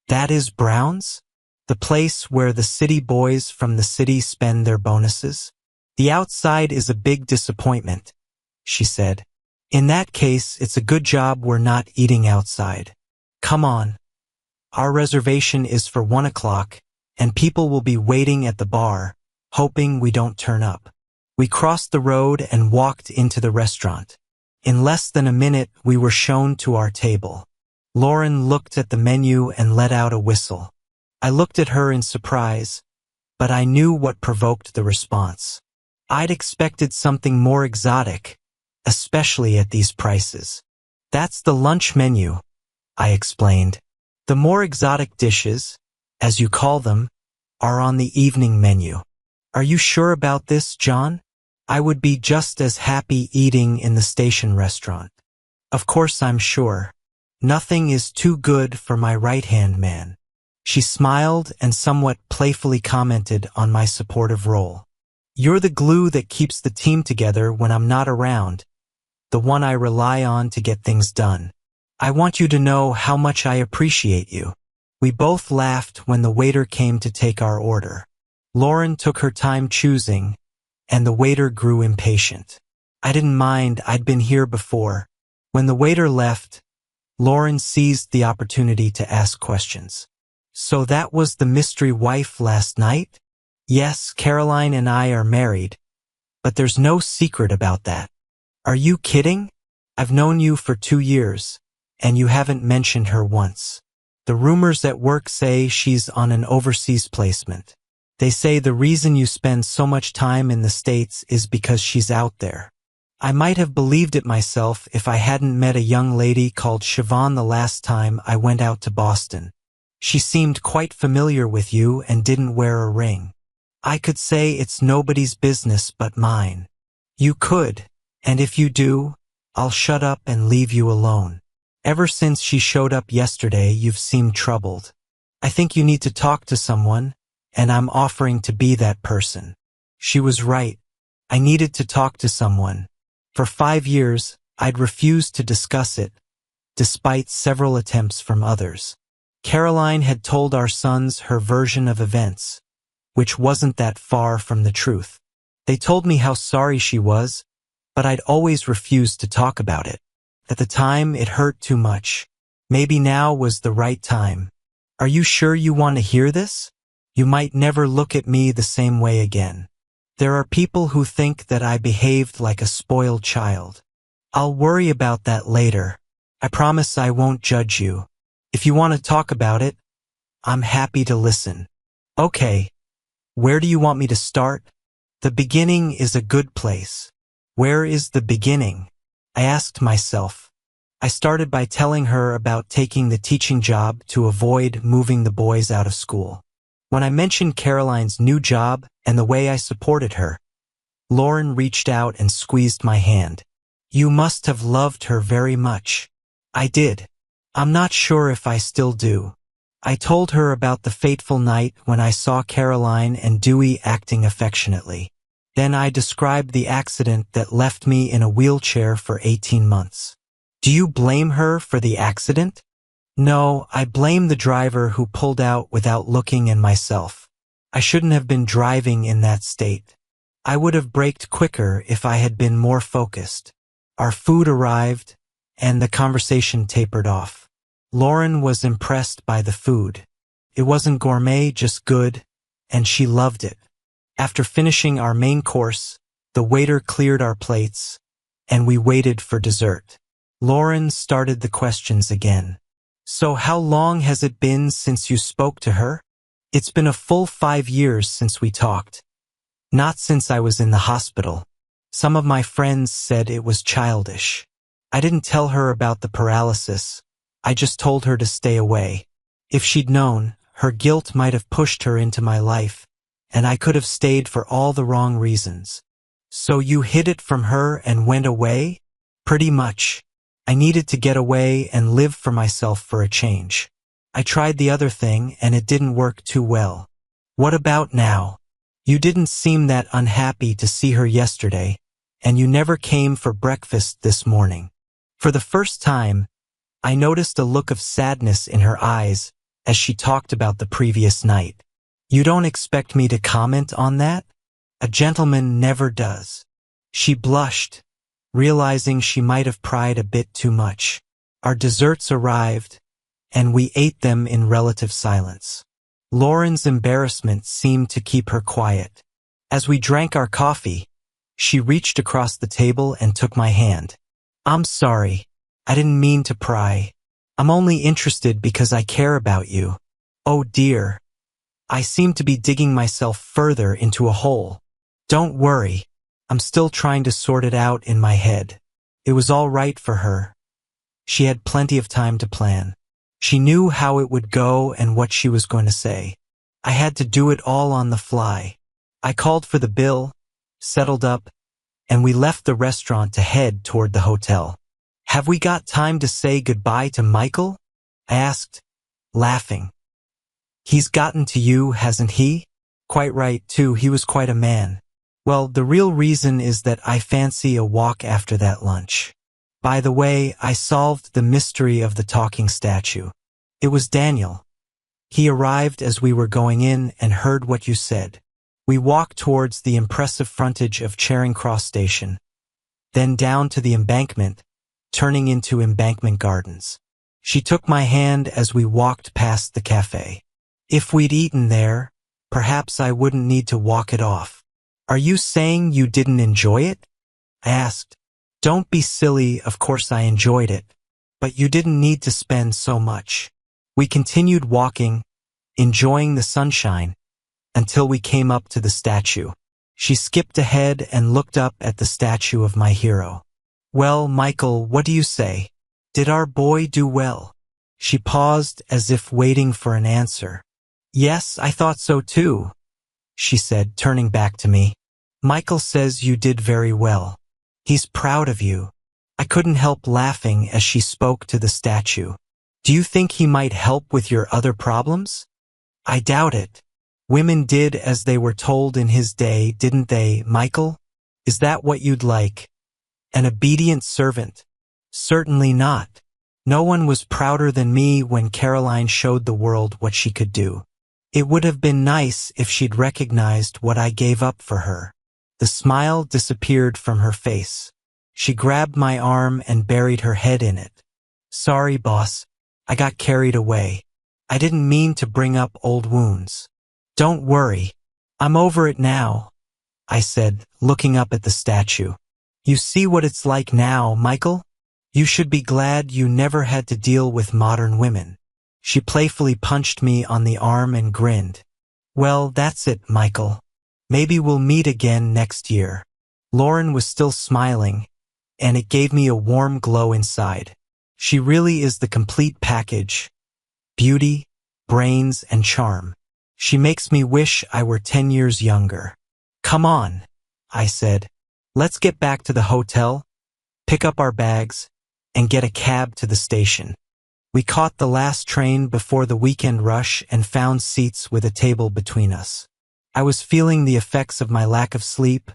That is Brown's? The place where the city boys from the city spend their bonuses? The outside is a big disappointment, she said. In that case, it's a good job we're not eating outside. Come on. Our reservation is for 1 o'clock, and people will be waiting at the bar, hoping we don't turn up. We crossed the road and walked into the restaurant. In less than a minute, we were shown to our table. Lauren looked at the menu and let out a whistle. I looked at her in surprise, but I knew what provoked the response. I'd expected something more exotic, especially at these prices. That's the lunch menu, I explained. The more exotic dishes, as you call them, are on the evening menu. Are you sure about this, John? I would be just as happy eating in the station restaurant. Of course, I'm sure. Nothing is too good for my right-hand man. She smiled and somewhat playfully commented on my supportive role. You're the glue that keeps the team together when I'm not around, the one I rely on to get things done. I want you to know how much I appreciate you. We both laughed when the waiter came to take our order. Lauren took her time choosing, and the waiter grew impatient. I didn't mind, I'd been here before. When the waiter left, Lauren seized the opportunity to ask questions. So that was the mystery wife last night? Yes, Caroline and I are married, but there's no secret about that. Are you kidding? I've known you for 2 years, and you haven't mentioned her once. The rumors at work say she's on an overseas placement. They say the reason you spend so much time in the States is because she's out there. I might have believed it myself if I hadn't met a young lady called Siobhan the last time I went out to Boston. She seemed quite familiar with you and didn't wear a ring. I could say it's nobody's business but mine. You could, and if you do, I'll shut up and leave you alone. Ever since she showed up yesterday, you've seemed troubled. I think you need to talk to someone, and I'm offering to be that person. She was right. I needed to talk to someone. For 5 years, I'd refused to discuss it, despite several attempts from others. Caroline had told our sons her version of events, which wasn't that far from the truth. They told me how sorry she was, but I'd always refused to talk about it. At the time, it hurt too much. Maybe now was the right time. Are you sure you want to hear this? You might never look at me the same way again. There are people who think that I behaved like a spoiled child. I'll worry about that later. I promise I won't judge you. If you want to talk about it, I'm happy to listen. Okay. Where do you want me to start? The beginning is a good place. Where is the beginning? I asked myself. I started by telling her about taking the teaching job to avoid moving the boys out of school. When I mentioned Caroline's new job and the way I supported her, Lauren reached out and squeezed my hand. You must have loved her very much. I did. I'm not sure if I still do. I told her about the fateful night when I saw Caroline and Dewey acting affectionately. Then I described the accident that left me in a wheelchair for 18 months. Do you blame her for the accident? No, I blame the driver who pulled out without looking and myself. I shouldn't have been driving in that state. I would have braked quicker if I had been more focused. Our food arrived, and the conversation tapered off. Lauren was impressed by the food. It wasn't gourmet, just good, and she loved it. After finishing our main course, the waiter cleared our plates, and we waited for dessert. Lauren started the questions again. So how long has it been since you spoke to her? It's been a full 5 years since we talked. Not since I was in the hospital. Some of my friends said it was childish. I didn't tell her about the paralysis. I just told her to stay away. If she'd known, her guilt might have pushed her into my life, and I could have stayed for all the wrong reasons. So you hid it from her and went away? Pretty much. I needed to get away and live for myself for a change. I tried the other thing and it didn't work too well. What about now? You didn't seem that unhappy to see her yesterday, and you never came for breakfast this morning. For the first time, I noticed a look of sadness in her eyes as she talked about the previous night. You don't expect me to comment on that? A gentleman never does. She blushed, realizing she might have pried a bit too much. Our desserts arrived, and we ate them in relative silence. Lauren's embarrassment seemed to keep her quiet. As we drank our coffee, she reached across the table and took my hand. I'm sorry. I didn't mean to pry. I'm only interested because I care about you. Oh dear. I seem to be digging myself further into a hole. Don't worry. I'm still trying to sort it out in my head. It was all right for her. She had plenty of time to plan. She knew how it would go and what she was going to say. I had to do it all on the fly. I called for the bill, settled up, and we left the restaurant to head toward the hotel. Have we got time to say goodbye to Michael? I asked, laughing. He's gotten to you, hasn't he? Quite right, too, he was quite a man. Well, the real reason is that I fancy a walk after that lunch. By the way, I solved the mystery of the talking statue. It was Daniel. He arrived as we were going in and heard what you said. We walked towards the impressive frontage of Charing Cross Station, then down to the embankment, turning into Embankment Gardens. She took my hand as we walked past the cafe. If we'd eaten there, perhaps I wouldn't need to walk it off. Are you saying you didn't enjoy it? I asked. Don't be silly, of course I enjoyed it. But you didn't need to spend so much. We continued walking, enjoying the sunshine, until we came up to the statue. She skipped ahead and looked up at the statue of my hero. Well, Michael, what do you say? Did our boy do well? She paused as if waiting for an answer. Yes, I thought so too, she said, turning back to me. Michael says you did very well. He's proud of you. I couldn't help laughing as she spoke to the statue. Do you think he might help with your other problems? I doubt it. Women did as they were told in his day, didn't they, Michael? Is that what you'd like? An obedient servant? Certainly not. No one was prouder than me when Caroline showed the world what she could do. It would have been nice if she'd recognized what I gave up for her. The smile disappeared from her face. She grabbed my arm and buried her head in it. Sorry, boss. I got carried away. I didn't mean to bring up old wounds. Don't worry. I'm over it now, I said, looking up at the statue. You see what it's like now, Michael? You should be glad you never had to deal with modern women. She playfully punched me on the arm and grinned. Well, that's it, Michael. Maybe we'll meet again next year. Lauren was still smiling, and it gave me a warm glow inside. She really is the complete package. Beauty, brains, and charm. She makes me wish I were 10 years younger. Come on, I said. Let's get back to the hotel, pick up our bags, and get a cab to the station. We caught the last train before the weekend rush and found seats with a table between us. I was feeling the effects of my lack of sleep,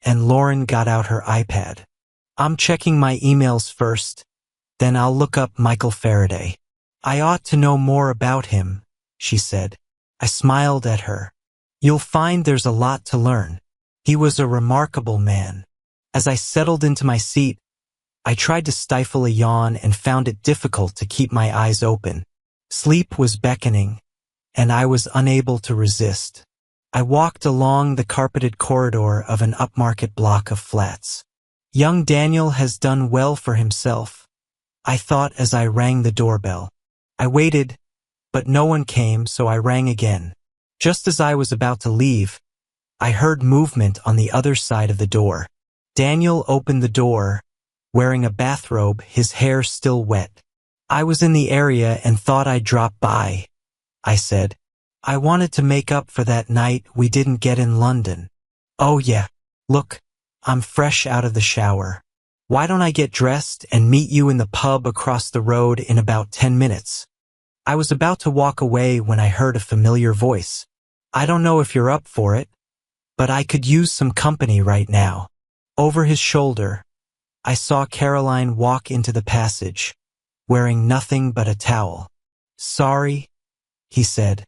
and Lauren got out her iPad. I'm checking my emails first, then I'll look up Michael Faraday. I ought to know more about him, she said. I smiled at her. You'll find there's a lot to learn. He was a remarkable man. As I settled into my seat, I tried to stifle a yawn and found it difficult to keep my eyes open. Sleep was beckoning, and I was unable to resist. I walked along the carpeted corridor of an upmarket block of flats. Young Daniel has done well for himself, I thought as I rang the doorbell. I waited, but no one came, so I rang again. Just as I was about to leave, I heard movement on the other side of the door. Daniel opened the door, wearing a bathrobe, his hair still wet. I was in the area and thought I'd drop by, I said. I wanted to make up for that night we didn't get in London. Oh yeah, look, I'm fresh out of the shower. Why don't I get dressed and meet you in the pub across the road in about 10 minutes? I was about to walk away when I heard a familiar voice. I don't know if you're up for it, but I could use some company right now. Over his shoulder, I saw Caroline walk into the passage, wearing nothing but a towel. Sorry, he said,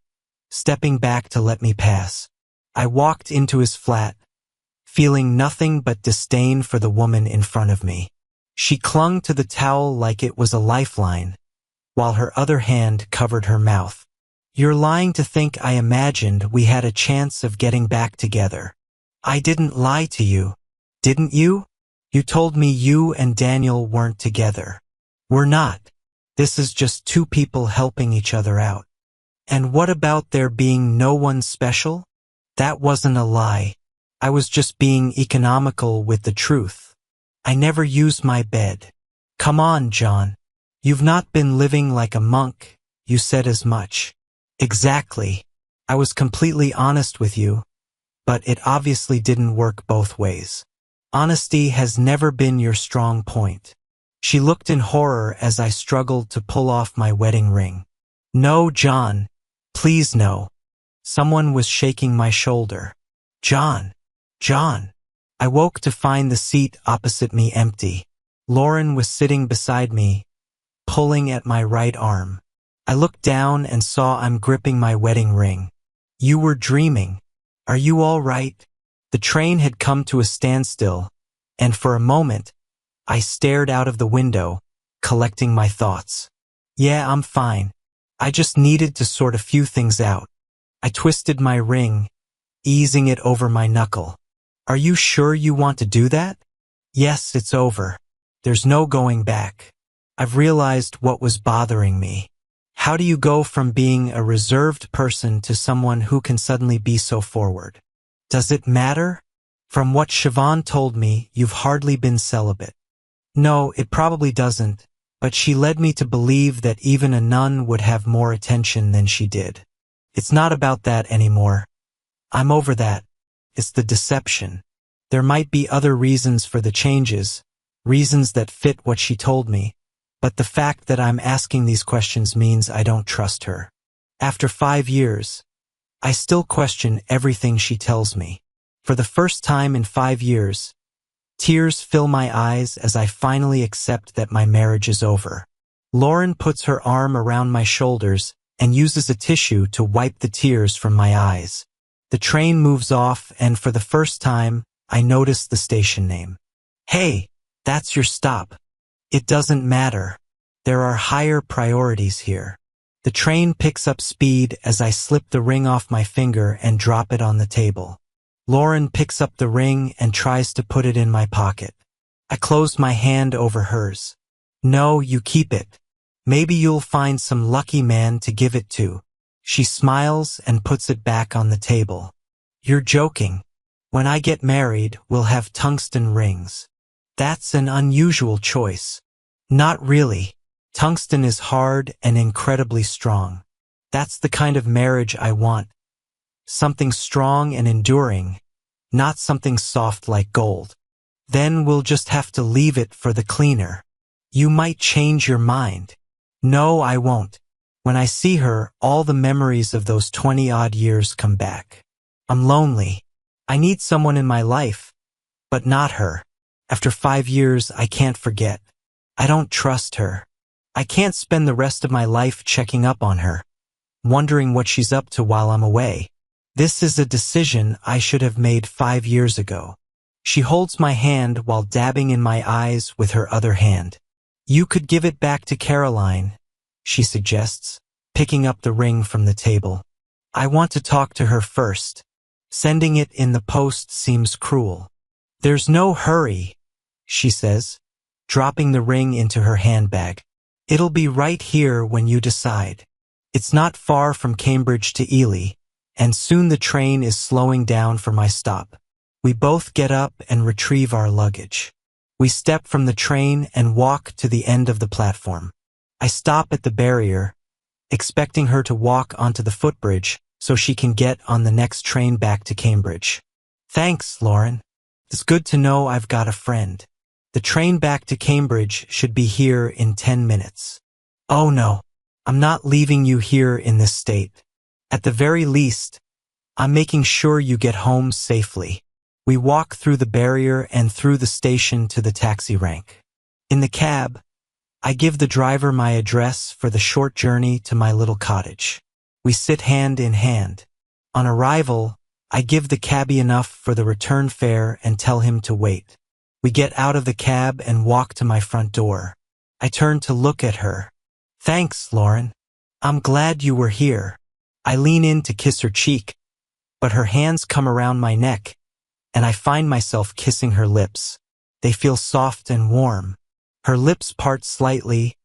stepping back to let me pass. I walked into his flat, feeling nothing but disdain for the woman in front of me. She clung to the towel like it was a lifeline, while her other hand covered her mouth. You're lying to think I imagined we had a chance of getting back together. I didn't lie to you, didn't you? You told me you and Daniel weren't together. We're not. This is just two people helping each other out. And what about there being no one special? That wasn't a lie. I was just being economical with the truth. I never use my bed. Come on, John. You've not been living like a monk, you said as much. Exactly. I was completely honest with you, but it obviously didn't work both ways. Honesty has never been your strong point. She looked in horror as I struggled to pull off my wedding ring. No, John. Please no. Someone was shaking my shoulder. John. John. I woke to find the seat opposite me empty. Lauren was sitting beside me, pulling at my right arm. I looked down and saw I'm gripping my wedding ring. You were dreaming. Are you all right? The train had come to a standstill, and for a moment, I stared out of the window, collecting my thoughts. Yeah, I'm fine. I just needed to sort a few things out. I twisted my ring, easing it over my knuckle. Are you sure you want to do that? Yes, it's over. There's no going back. I've realized what was bothering me. How do you go from being a reserved person to someone who can suddenly be so forward? Does it matter? From what Siobhan told me, you've hardly been celibate. No, it probably doesn't, but she led me to believe that even a nun would have more attention than she did. It's not about that anymore. I'm over that. It's the deception. There might be other reasons for the changes, reasons that fit what she told me, but the fact that I'm asking these questions means I don't trust her. After 5 years, I still question everything she tells me. For the first time in 5 years, tears fill my eyes as I finally accept that my marriage is over. Lauren puts her arm around my shoulders and uses a tissue to wipe the tears from my eyes. The train moves off, and for the first time, I notice the station name. Hey, that's your stop. It doesn't matter. There are higher priorities here. The train picks up speed as I slip the ring off my finger and drop it on the table. Lauren picks up the ring and tries to put it in my pocket. I close my hand over hers. No, you keep it. Maybe you'll find some lucky man to give it to. She smiles and puts it back on the table. You're joking. When I get married, we'll have tungsten rings. That's an unusual choice. Not really. Tungsten is hard and incredibly strong. That's the kind of marriage I want. Something strong and enduring, not something soft like gold. Then we'll just have to leave it for the cleaner. You might change your mind. No, I won't. When I see her, all the memories of those 20-odd years come back. I'm lonely. I need someone in my life, but not her. After 5 years, I can't forget. I don't trust her. I can't spend the rest of my life checking up on her, wondering what she's up to while I'm away. This is a decision I should have made 5 years ago. She holds my hand while dabbing in my eyes with her other hand. You could give it back to Caroline, she suggests, picking up the ring from the table. I want to talk to her first. Sending it in the post seems cruel. There's no hurry, she says, dropping the ring into her handbag. It'll be right here when you decide. It's not far from Cambridge to Ely, and soon the train is slowing down for my stop. We both get up and retrieve our luggage. We step from the train and walk to the end of the platform. I stop at the barrier, expecting her to walk onto the footbridge so she can get on the next train back to Cambridge. Thanks, Lauren. It's good to know I've got a friend. The train back to Cambridge should be here in 10 minutes. Oh no, I'm not leaving you here in this state. At the very least, I'm making sure you get home safely. We walk through the barrier and through the station to the taxi rank. In the cab, I give the driver my address for the short journey to my little cottage. We sit hand in hand. On arrival, I give the cabbie enough for the return fare and tell him to wait. We get out of the cab and walk to my front door. I turn to look at her. Thanks, Lauren. I'm glad you were here. I lean in to kiss her cheek, but her hands come around my neck, and I find myself kissing her lips. They feel soft and warm. Her lips part slightly,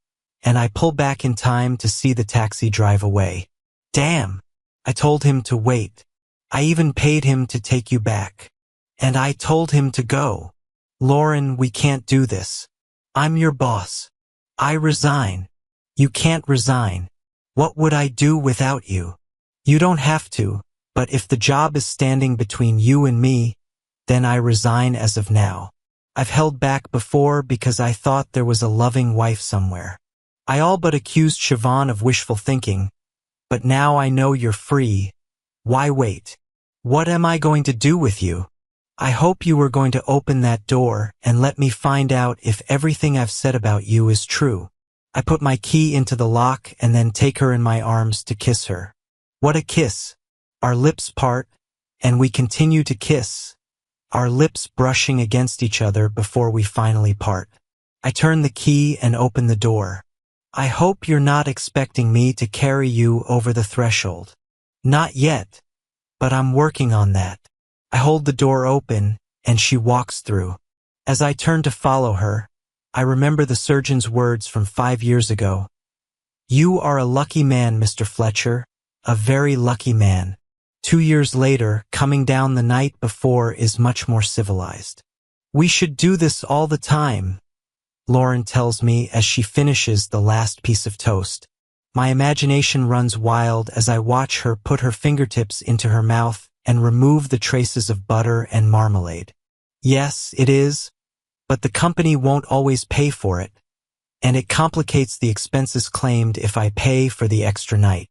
and I pull back in time to see the taxi drive away. Damn! I told him to wait. I even paid him to take you back. And I told him to go. Lauren, we can't do this. I'm your boss. I resign. You can't resign. What would I do without you? You don't have to, but if the job is standing between you and me, then I resign as of now. I've held back before because I thought there was a loving wife somewhere. I all but accused Siobhan of wishful thinking, but now I know you're free. Why wait? What am I going to do with you? I hope you were going to open that door and let me find out if everything I've said about you is true. I put my key into the lock and then take her in my arms to kiss her. What a kiss! Our lips part, and we continue to kiss, our lips brushing against each other before we finally part. I turn the key and open the door. I hope you're not expecting me to carry you over the threshold. Not yet, but I'm working on that. I hold the door open, and she walks through. As I turn to follow her, I remember the surgeon's words from 5 years ago. You are a lucky man, Mr. Fletcher, a very lucky man. 2 years later, coming down the night before is much more civilized. We should do this all the time, Lauren tells me as she finishes the last piece of toast. My imagination runs wild as I watch her put her fingertips into her mouth and remove the traces of butter and marmalade. Yes, it is, but the company won't always pay for it, and it complicates the expenses claimed if I pay for the extra night.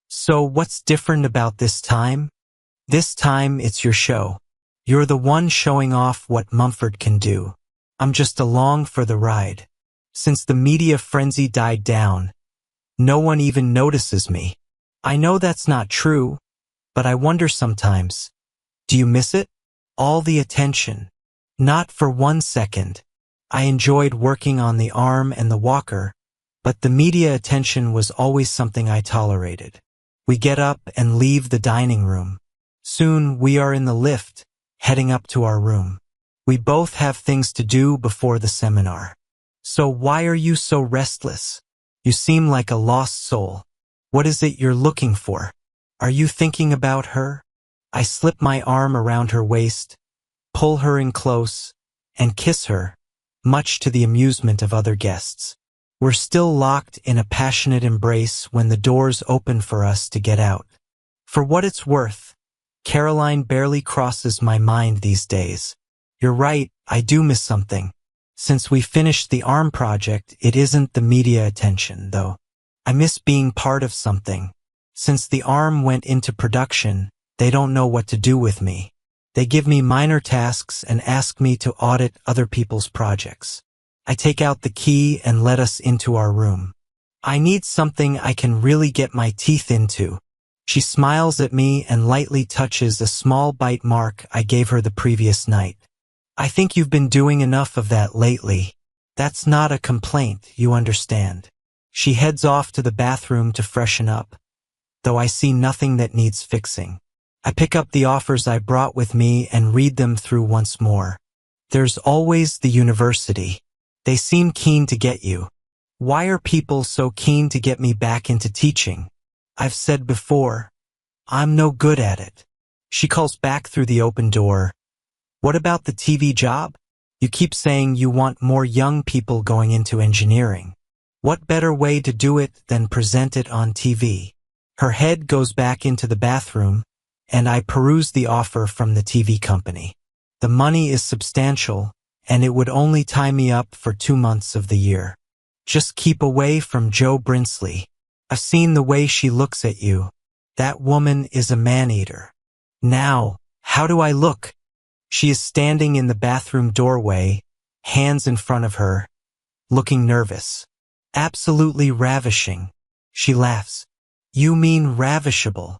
So what's different about this time? This time it's your show. You're the one showing off what Mumford can do. I'm just along for the ride. Since the media frenzy died down, no one even notices me. I know that's not true, but I wonder sometimes, do you miss it? All the attention. Not for 1 second. I enjoyed working on the arm and the walker, but the media attention was always something I tolerated. We get up and leave the dining room. Soon we are in the lift, heading up to our room. We both have things to do before the seminar. So why are you so restless? You seem like a lost soul. What is it you're looking for? Are you thinking about her? I slip my arm around her waist, pull her in close, and kiss her, much to the amusement of other guests. We're still locked in a passionate embrace when the doors open for us to get out. For what it's worth, Caroline barely crosses my mind these days. You're right, I do miss something. Since we finished the ARM project, it isn't the media attention, though. I miss being part of something. Since the ARM went into production, they don't know what to do with me. They give me minor tasks and ask me to audit other people's projects. I take out the key and let us into our room. I need something I can really get my teeth into. She smiles at me and lightly touches a small bite mark I gave her the previous night. I think you've been doing enough of that lately. That's not a complaint, you understand. She heads off to the bathroom to freshen up, though I see nothing that needs fixing. I pick up the offers I brought with me and read them through once more. There's always the university. They seem keen to get you. Why are people so keen to get me back into teaching? I've said before, I'm no good at it. She calls back through the open door. What about the TV job? You keep saying you want more young people going into engineering. What better way to do it than present it on TV? Her head goes back into the bathroom, and I peruse the offer from the TV company. The money is substantial, and it would only tie me up for 2 months of the year. Just keep away from Joe Brinsley. I've seen the way she looks at you. That woman is a man-eater. Now, how do I look? She is standing in the bathroom doorway, hands in front of her, looking nervous. Absolutely ravishing. She laughs. You mean ravishable.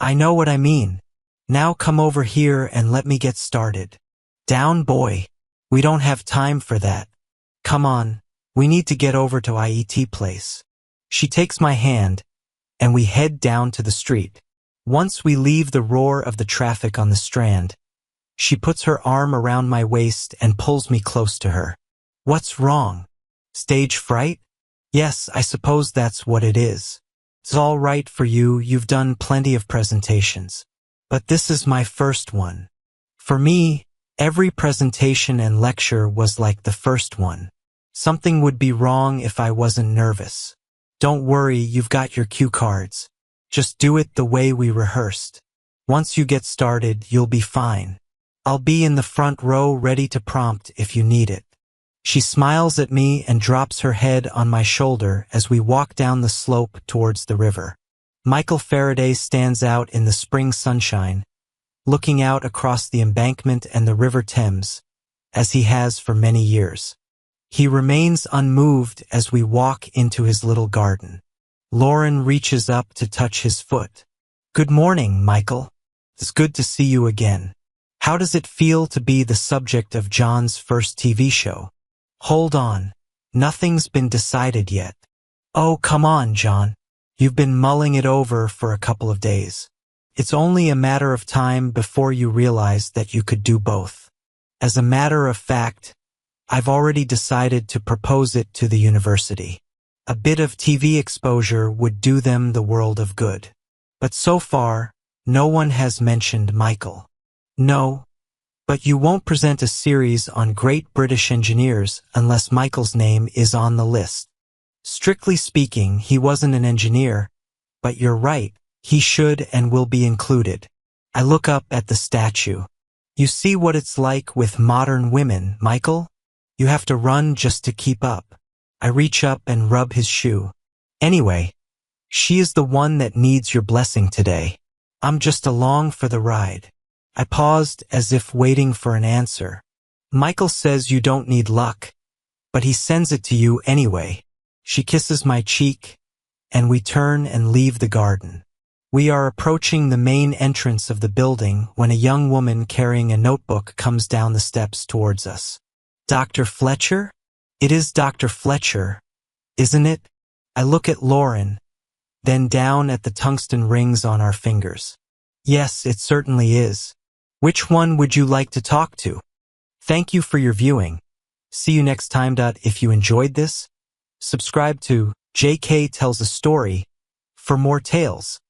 I know what I mean. Now come over here and let me get started. Down, boy. We don't have time for that. Come on, we need to get over to AITA place. She takes my hand, and we head down to the street. Once we leave the roar of the traffic on the Strand, she puts her arm around my waist and pulls me close to her. What's wrong? Stage fright? Yes, I suppose that's what it is. It's all right for you, you've done plenty of presentations. But this is my first one. For me, every presentation and lecture was like the first one. Something would be wrong if I wasn't nervous. Don't worry, you've got your cue cards. Just do it the way we rehearsed. Once you get started, you'll be fine. I'll be in the front row ready to prompt if you need it. She smiles at me and drops her head on my shoulder as we walk down the slope towards the river. Michael Faraday stands out in the spring sunshine, looking out across the embankment and the River Thames, as he has for many years. He remains unmoved as we walk into his little garden. Lauren reaches up to touch his foot. Good morning, Michael. It's good to see you again. How does it feel to be the subject of John's first TV show? Hold on. Nothing's been decided yet. Oh, come on, John. You've been mulling it over for a couple of days. It's only a matter of time before you realize that you could do both. As a matter of fact, I've already decided to propose it to the university. A bit of TV exposure would do them the world of good. But so far, no one has mentioned Michael. No, but you won't present a series on great British engineers unless Michael's name is on the list. Strictly speaking, he wasn't an engineer, but you're right, he should and will be included. I look up at the statue. You see what it's like with modern women, Michael? You have to run just to keep up. I reach up and rub his shoe. Anyway, she is the one that needs your blessing today. I'm just along for the ride. I paused as if waiting for an answer. Michael says you don't need luck, but he sends it to you anyway. She kisses my cheek, and we turn and leave the garden. We are approaching the main entrance of the building when a young woman carrying a notebook comes down the steps towards us. Dr. Fletcher? It is Dr. Fletcher, isn't it? I look at Lauren, then down at the tungsten rings on our fingers. Yes, it certainly is. Which one would you like to talk to? Thank you for your viewing. See you next time. If you enjoyed this, subscribe to JK Tells a Story for more tales.